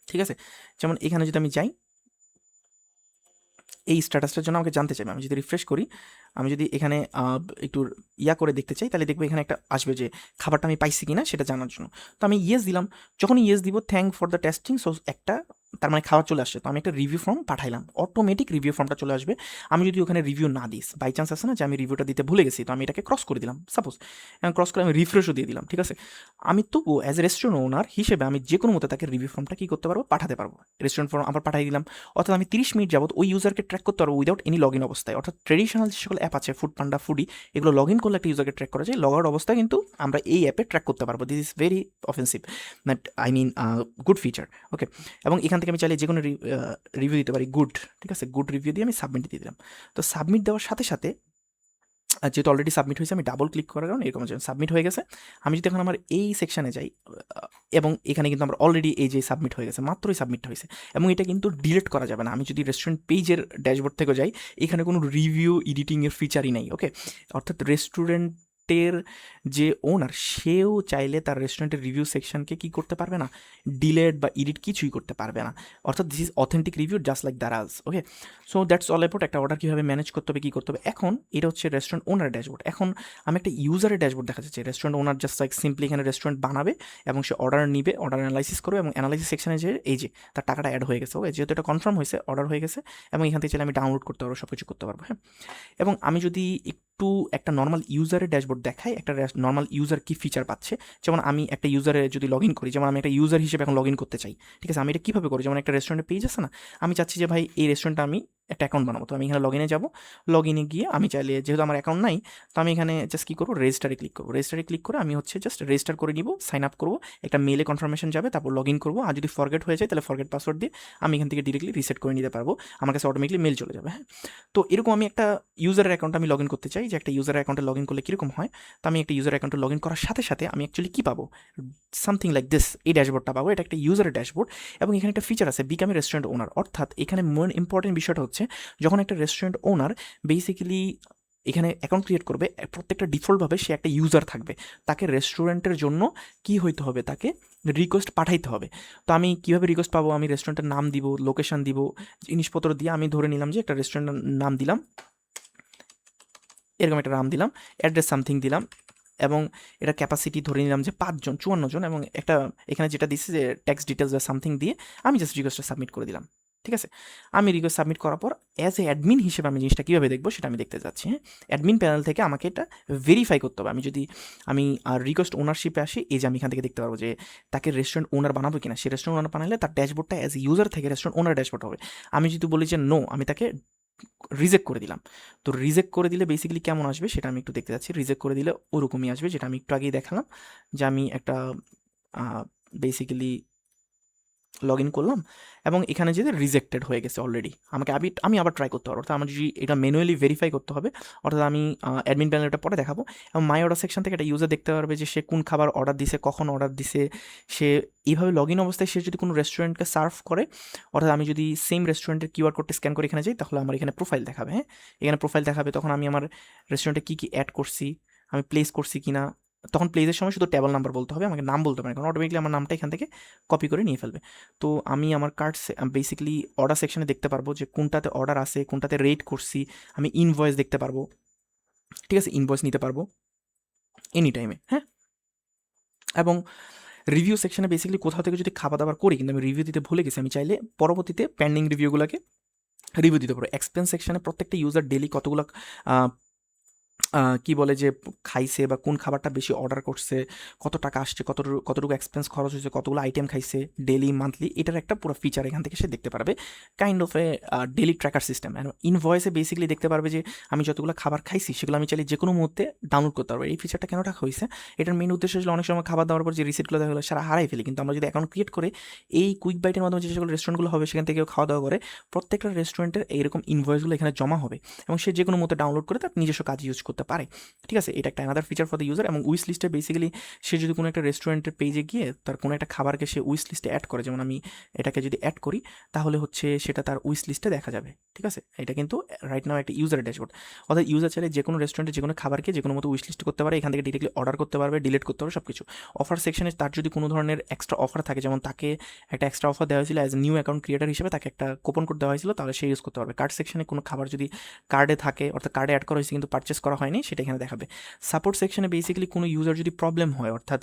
ঠিক আছে, যেমন এখানে যদি আমি যাই, এই স্ট্যাটাসটার জন্য আমাকে জানতে চাইবে। আমি যদি রিফ্রেশ করি, আমি যদি এখানে একটু ইয়া করে দেখতে চাই, তাহলে দেখবো এখানে একটা আসবে যে খাবারটা আমি পাইছি কিনা সেটা জানার জন্য। তো আমি ইয়েস দিলাম, যখনই ইয়েস দিব, thank for the testing, so একটা তার মানে খাবার চলে আসছে। তো আমি একটা রিভিউ ফর্ম পাঠাইলাম, অটোমেটিক রিভিউ ফর্মটা চলে আসবে। আমি যদি ওখানে রিভিউ না দিস, বাই চান্স আছে না যে আমি রিভিউটা দিতে ভুলে গেছি, তো আমি এটাকে ক্রস করে দিলাম, সাপোজ ক্রস করে আমি রিফ্রেশও দিয়ে দিলাম, ঠিক আছে। আমি তবুও অ্যাজ এ রেস্টুরেন্ট ওনার হিসেবে আমি যে কোনো মতো তাকে রিভিউ ফর্মটা কী করতে পারবো, পাঠাতে পারবো। রেস্টুরেন্ট ফর্ম আবার পাঠিয়ে দিলাম, অর্থাৎ আমি 30 মিনিট যাবত ওই ইউজারকে ট্র্যাক করতে পারবো উইদাউট এনি লগ ইন অবস্থায়। অর্থাৎ ট্রেডিশনাল যে সকল অ্যাপ আছে, ফুড পান্ডা, ফুডি, এগুলো লগ ইন করলে একটা ইউজারকে ট্র্যাক করা যায়, লগ আউট অবস্থায় কিন্তু আমরা এই অ্যাপে ট্র্যাক করতে পারবো। This is very offensive, but I mean good feature. Okay, এবং এখান থেকে আমি চাইলে যে কোনো রিভিউ দিতে পারি, গুড, ঠিক আছে, গুড রিভিউ দিয়ে আমি সাবমিট দিয়ে দিলাম। তো সাবমিট দেওয়ার সাথে সাথে, যেহেতু অলরেডি সাবমিট হয়েছে, আমি ডাবল ক্লিক করার কারণে এরকম সাবমিট হয়ে গেছে। আমি যদি এখন আমার এই সেকশানে যাই, এবং এখানে কিন্তু আমার অলরেডি এই যে সাবমিট হয়ে গেছে, মাত্রই সাবমিটটা হয়েছে, এবং এটা কিন্তু ডিলিট করা যাবে না। আমি যদি রেস্টুরেন্ট পেজের ড্যাশবোর্ড থেকে যাই, এখানে কোনো রিভিউ এডিটিংয়ের ফিচারই নেই। ওকে, অর্থাৎ রেস্টুরেন্ট রেস্টুরেন্টের যে ওনার সেও চাইলে তার রেস্টুরেন্টের রিভিউ সেকশনকে কী করতে পারবে না, ডিলেট বা এডিট কিছুই করতে পারবে না। অর্থাৎ this is authentic review just like Daraz. Okay, so that's all about একটা অর্ডার কীভাবে ম্যানেজ করতে হবে, কী করতে হবে। এখন এটা হচ্ছে রেস্টুরেন্ট ওনার ড্যাশবোর্ড। এখন আমি একটা ইউজারের ড্যাশবোর্ড দেখা যাচ্ছে। রেস্টুরেন্ট ওনার জাস্ট লাইক সিম্পলি এখানে রেস্টুরেন্ট বানাবে এবং সে অর্ডার নিবে, অর্ডার অ্যানালাইসিস করবে এবং অ্যানালাইসিস সেকশনে যে এই যে তার টাকাটা অ্যাড হয়ে গেছে। ওকে, যেহেতু এটা কনফার্ম হয়েছে, অর্ডার হয়ে গেছে এবং এখান থেকে চাইলে আমি ডাউনলোড করতে পারবো, সব কিছু করতে পারবো। হ্যাঁ, এবং আমি যদি একটু একটা নর্মাল ইউজারের ড্যাশবোর্ড দেখাই, একটা নর্মাল ইউজার কী ফিচার পাচ্ছে, যেমন আমি একটা ইউজারে যদি লগ ইন করি, যেমন আমি একটা ইউজার হিসেবে এখন লগ ইন করতে চাই, ঠিক আছে, আমি এটা কীভাবে করি, যেমন একটা রেস্টুরেন্টের পেজ আছে না, আমি চাচ্ছি যে ভাই এই রেস্টুরেন্টটা আমি একটা অ্যাকাউন্ট বানাবো, তো আমি এখানে লগ ইনে যাবো, লগ ইনে গিয়ে আমি চাইলে, যেহেতু আমার অ্যাকাউন্ট নাই, তো আমি এখানে জাস্ট কী করবো, রেজিস্টারে ক্লিক করবো। রেজিস্টারে ক্লিক করে আমি হচ্ছে জাস্ট রেজিস্টার করে নিব, সাইন আপ করবো, একটা মেলে কনফার্মেশন যাবে, তারপর লগ ইন করবো। আর যদি ফরগেট হয়ে যায় তাহলে ফরগেট পাসওয়ার্ড দিয়ে আমি এখান থেকে ডিরেক্টলি রিসেট করে নিতে পারবো, আমার কাছে অটোমেটিকলি মেল চলে যাবে। হ্যাঁ, তো এরকম আমি একটা ইউজারের অ্যাকাউন্ট আমি লগ ইন করতে চাই, যে একটা ইউজারের অ্যাকাউন্টে লগ ইন করলে কীরকম হয়। তো আমি একটা ইউজার অ্যাকাউন্টে লগ ইন করার সাথে সাথে আমি অ্যাকচুয়ালি কী পাবো, সামথিং লাইক দিস, এই ড্যাশবোর্ডটা পাবো। এটা একটা ইউজারের ড্যাশবোর্ড এবং এখানে একটা ফিচার আছে, বিকাম এ রেস্টুরেন্ট ওনার। অর্থাৎ এখানে মেন ইম্পর্টেন্ট বিষয়টা হচ্ছে, যখন একটা রেস্টুরেন্ট ওনার বেসিক্যালি এখানে অ্যাকাউন্ট ক্রিয়েট করবে, প্রত্যেকটা ডিফল্টভাবে সে একটা ইউজার থাকবে, তাকে রেস্টুরেন্টের জন্য কি হইতে হবে, তাকে রিকোয়েস্ট পাঠাইতে হবে। তো আমি কীভাবে রিকোয়েস্ট পাবো, আমি রেস্টুরেন্টের নাম দিব, লোকেশন দিব, জিনিসপত্র দিয়ে আমি ধরে নিলাম যে একটা রেস্টুরেন্টের নাম দিলাম, এরকম একটা নাম দিলাম, অ্যাড্রেস সামথিং দিলাম এবং এটা ক্যাপাসিটি ধরে নিলাম যে 5 জন, 54 জন, এবং একটা এখানে যেটা দিচ্ছে যে ট্যাক্স ডিটেলস বা সামথিং দিয়ে আমি জাস্ট রিকোয়েস্টটা সাবমিট করে দিলাম। ঠিক আছে, আমি রিকোয়েস্ট সাবমিট করার পর অ্যাজ এ অ্যাডমিন হিসেবে আমি জিনিসটা কীভাবে দেখবো সেটা আমি দেখতে যাচ্ছি। হ্যাঁ, অ্যাডমিন প্যানেল থেকে আমাকে এটা ভেরিফাই করতে হবে। আমি যদি রিকোয়েস্ট ওনারশিপে আসি, এই যে আমি এখান থেকে দেখতে পারবো যে তাকে রেস্টুরেন্ট ওনার বানাবো কিনা। সে রেস্টুরেন্ট ওনার বানালে তার ড্যাশবোর্ডটা অ্যাজ ইউজার থেকে রেস্টুরেন্ট ওনার ড্যাশবোর্ড হবে। আমি যদি বলি যে নো, আমি তাকে রিজেক্ট করে দিলাম, তো রিজেক্ট করে দিলে বেসিক্যালি কেমন আসবে সেটা আমি একটু দেখতে যাচ্ছি। রিজেক্ট করে দিলে ওরকমই আসবে, যেটা আমি একটু আগেই দেখালাম, যে আমি একটা বেসিক্যালি লগ ইন করলাম এবং এখানে যেতে রিজেক্টেড হয়ে গেছে অলরেডি। আমি আবার ট্রাই করতে পারবো। অর্থাৎ আমার যদি এটা ম্যানুয়ালি ভেরিফাই করতে হবে, অর্থাৎ আমি অ্যাডমিন প্যানেলটা পরে দেখাবো এবং মাই অর্ডার সেকশন থেকে একটা ইউজার দেখতে পারবে যে সে কোন খাবার অর্ডার দিছে, কখন অর্ডার দিছে। সে এইভাবে লগ ইন অবস্থায় সে যদি কোনো রেস্টুরেন্টকে সার্ভ করে, অর্থাৎ আমি যদি সেম রেস্টুরেন্টের কিউআর কোডটা স্ক্যান করে এখানে যাই, তাহলে আমার এখানে প্রোফাইল দেখাবে। হ্যাঁ, এখানে প্রোফাইল দেখাবে, তখন আমি আমার রেস্টুরেন্টে কী কী অ্যাড করছি, আমি প্লেস করছি কিনা, তখন প্লেসের সময় শুধু টেবল নাম্বার বলতে হবে, আমাকে নাম বলতে পারে, কারণ অটোমেটিকলি আমার নামটা এখান থেকে কপি করে নিয়ে ফেলবে। তো আমি আমার কার্ড বেসিক্যালি অর্ডার সেকশনে দেখতে পারবো যে কোনটাতে অর্ডার আছে, কোনটাতে রেট করছি। আমি ইনভয়েস দেখতে পারবো, ঠিক আছে, ইনভয়েস নিতে পারবো এনি টাইমে। হ্যাঁ, এবং রিভিউ সেকশনে বেসিক্যালি কোথাও থেকে যদি খাবার দাবার করি কিন্তু আমি রিভিউ দিতে ভুলে গেছি, আমি চাইলে পরবর্তীতে পেন্ডিং রিভিউগুলোকে রিভিউ দিতে পারবো। এক্সপেন্স সেকশনে প্রত্যেকটা ইউজার ডেলি কতগুলো কি বলে যে খাইছে বা কোন খাবারটা বেশি অর্ডার করছে, কত টাকা আসছে, কতটুকু এক্সপেন্স খরচ হয়েছে, কতগুলো আইটেম খাইছে ডেলি, মান্থলি, এটার একটা পুরো ফিচার এখান থেকে সে দেখতে পারবে, kind of a daily tracker system. ইনভয়েসে বেসিক্যালি দেখতে পারবে যে আমি যতগুলো খাবার খাইছি সেগুলো আমি চাইলে যে কোনো মুহূর্তে ডাউনলোড করতে পারবো। এই ফিচারটা কেন রাখা হয়েছে, এটার মেন উদ্দেশ্য হলো অনেক সময় খাবার দাওয়ার পর যে রিসিপ্টগুলো দেখা গেলো সারা হারাই ফেলি, কিন্তু আমরা যদি অ্যাকাউন্ট ক্রিয়েট করে এই কুইক বাইটের মাধ্যমে যে সকল রেস্টুরেন্টগুলো হবে সেখান থেকেও খাওয়া দাওয়া করে, প্রত্যেকটা রেস্টুরেন্টের এইরকম ইনভয়েসগুলো এখানে জমা হবে এবং সে যে কোনো মুহূর্তে ডাউনলোড করে তার নিজস্ব কাজ ইউজ করতে পারে। ঠিক আছে, এটা একটা another feature for the user. এবং উইশ লিস্টে বেসিক্যালি সে যদি কোনো একটা রেস্টুরেন্টের পেজে গিয়ে তার কোনো একটা খাবারকে সে উইশ লিস্টে অ্যাড করে, যেমন আমি এটাকে যদি অ্যাড করি তাহলে হচ্ছে সেটা তার উইশ লিস্টে দেখা যাবে। ঠিক আছে, এটা কিন্তু রাইট নাও একটা ইউজার ড্যাশবোর্ড। অর্থাৎ ইউজার চাইলে যে কোনো রেস্টুরেন্টে যে কোনো খাবারকে যে কোনো মতো উইশ লিস্ট করতে পারে, এখান থেকে ডিরেক্টলি অর্ডার করতে পারবে, ডিলিট করতে পারবে, সব কিছু। অফার সেকশনে তার যদি কোনো ধরনের এক্সট্রা অফার থাকে, যেমন তাকে একটা এক্সট্রা অফার দেওয়া হয়েছিল অ্যাজ নিউ অ্যাকাউন্ট ক্রিয়েটার হিসেবে, তাকে একটা কুপন কোড দেওয়া হয়েছিল, তাহলে সে ইউজ করতে পারবে। কার্ড সেকশনে কোনো খাবার যদি কার্ডে থাকে, অর্থাৎ কার্ডে অ্যাড করা হয়েছে কিন্তু পারচেস করা হয়নি, সেটা এখানে দেখাবে। সাপোর্ট সেকশনে বেসিক্যালি কোনো ইউজার যদি প্রবলেম হয়, অর্থাৎ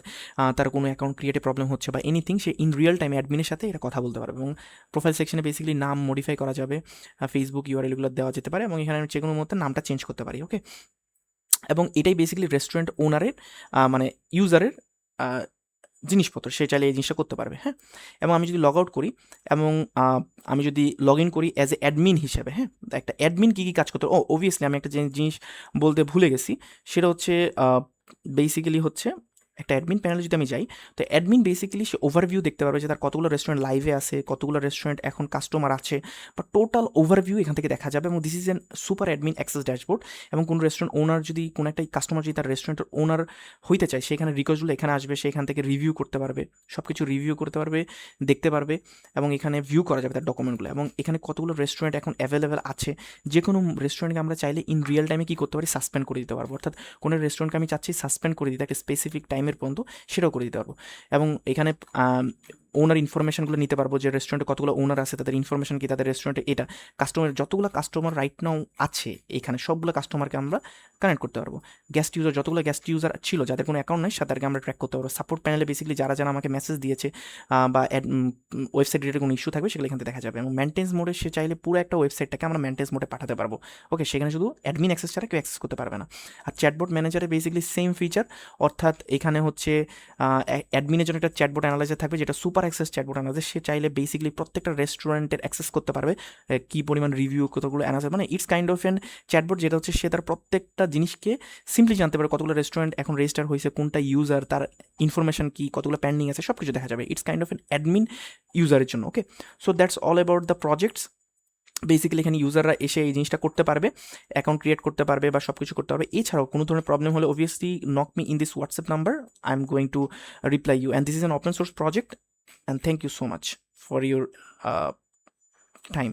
তার কোনো অ্যাকাউন্ট ক্রিয়েটে প্রবলেম হচ্ছে বা এনিথিং, সে ইন রিয়েল টাইম অ্যাডমিনের সাথে এটা কথা বলতে পারবে। এবং প্রোফাইল সেকশনে বেসিক্যালি নাম মডিফাই করা যাবে, ফেসবুক ইউআরএলগুলো দেওয়া যেতে পারে এবং এখানে যে কোনো মুহূর্তে নামটা চেঞ্জ করতে পারি। ওকে, এবং এটাই বেসিক্যালি রেস্টুরেন্ট ওনারের মানে ইউজারের জিনিসপত্র, সে চাইলে এই জিনিসটা করতে পারবে। হ্যাঁ, এবং আমি যদি লগ আউট করি এবং আমি যদি লগ ইন করি অ্যাজ এ অ্যাডমিন হিসেবে, হ্যাঁ, একটা অ্যাডমিন কী কী কাজ করতে, অবভিয়াসলি আমি একটা জিনিস বলতে ভুলে গেছি, সেটা হচ্ছে বেসিক্যালি হচ্ছে একটা অ্যাডমিন প্যানেলে যদি আমি যাই, তো অ্যাডমিন বেসিক্যালি সে ওভারভিউ দেখতে পারবে যে তার কতগুলো রেস্টুরেন্ট লাইভে আছে, কতগুলো রেস্টুরেন্ট এখন কাস্টমার আছে, বা টোটাল ওভারভিউ এখান থেকে দেখা যাবে। এবং this is an super admin access dashboard. এবং কোনো রেস্টুরেন্ট ওনার যদি কোনো একটা কাস্টমার যদি তার রেস্টুরেন্টের ওনার হইতে চায়, সেখানে রিকোয়েস্টগুলো এখানে আসবে, সেখান থেকে রিভিউ করতে পারবে, সব কিছু রিভিউ করতে পারবে, দেখতে পারবে, এবং এখানে ভিউ করা যাবে তার ডকুমেন্টগুলো। এবং এখানে কতগুলো রেস্টুরেন্ট এখন অ্যাভেলেবেল আছে, যে কোনো রেস্টুরেন্টকে আমরা চাইলে ইন রিয়েল টাইমে কী করতে পারি, সাসপেন্ড করে দিতে পারবো। অর্থাৎ কোনো রেস্টুরেন্টকে আমি চাচ্ছি সাসপেন্ড করে দিতে একটা স্পেসিফিক টাইমের পর্যন্ত, সেটাও করে দিতে পারবো। এবং এখানে ওনার ইনফরমেশনগুলো নিতে পারবো, যে রেস্টুরেন্টে কতগুলো ওনার আছে, তাদের ইনফরমেশন কি, তাদের রেস্টুরেন্টে এটা কাস্টমার যতগুলো কাস্টমার রাইট নাও আছে এখানে সবগুলো কাস্টমারকে আমরা কানেক্ট করতে পারবো। গেস্ট ইউজার যতগুলো গেস্ট ইউজার ছিল যাদের কোনো অ্যাকাউন্ট নেই, তাদেরকে আমরা ট্র্যাক করতে পারবো। সাপোর্ট প্যানেলে বেসিক্যালি যারা যারা আমাকে মেসেজ দিয়েছে বা ওয়েবসাইট রিলেটেড কোনো ইস্যু থাকবে সেগুলো এখান থেকে দেখা যাবে। এবং মেনটেন্স মোডে সে চাইলে পুরো একটা ওয়েবসাইটটাকে আমরা মেনটেন্স মোডে পাঠাতে পারবো। ওকে, সেখানে শুধু অ্যাডমিন অ্যাক্সেস ছাড়া কেউ অ্যাক্সেস করতে পারবে না। আর চ্যাটবোর্ড ম্যানেজারে বেসিক্যালি সেম ফিচার, অর্থাৎ এখানে হচ্ছে অ্যাডমিনের জন্য একটা চ্যাটবোর্ড অ্যানালাইজার থাকবে, যেটা সুপার অ্যাক্সেস চ্যাটবোর্ড অ্যানালাইজার। সে চাইলে বেসিক্যালি প্রত্যেকটা রেস্টুরেন্টের অ্যাক্সেস করতে পারবে, কী পরিমাণ রিভিউ, কতগুলো অ্যানালাইজার, মানে it's kind of N chatboard, যেটা হচ্ছে সে তার প্রত্যেকটা জিনিসকে সিম্পলি জানতে পারে, কতগুলো রেস্টুরেন্ট এখন রেজিস্টার হয়েছে, কোনটা ইউজার, তার ইনফরমেশন কী, কতগুলো পেন্ডিং আছে, সব কিছু দেখা যাবে। It's kind of an admin ইউজারের জন্য। Okay, so that's all about the projects. Basically এখানে ইউজাররা এসে এই জিনিসটা করতে পারবে, অ্যাকাউন্ট ক্রিয়েট করতে পারবে বা সব কিছু করতে পারবে। এছাড়াও কোনো ধরনের প্রবলেম হলে obviously knock me in this WhatsApp number, I am going to reply you, and this is an open source project, and thank you so much for your time.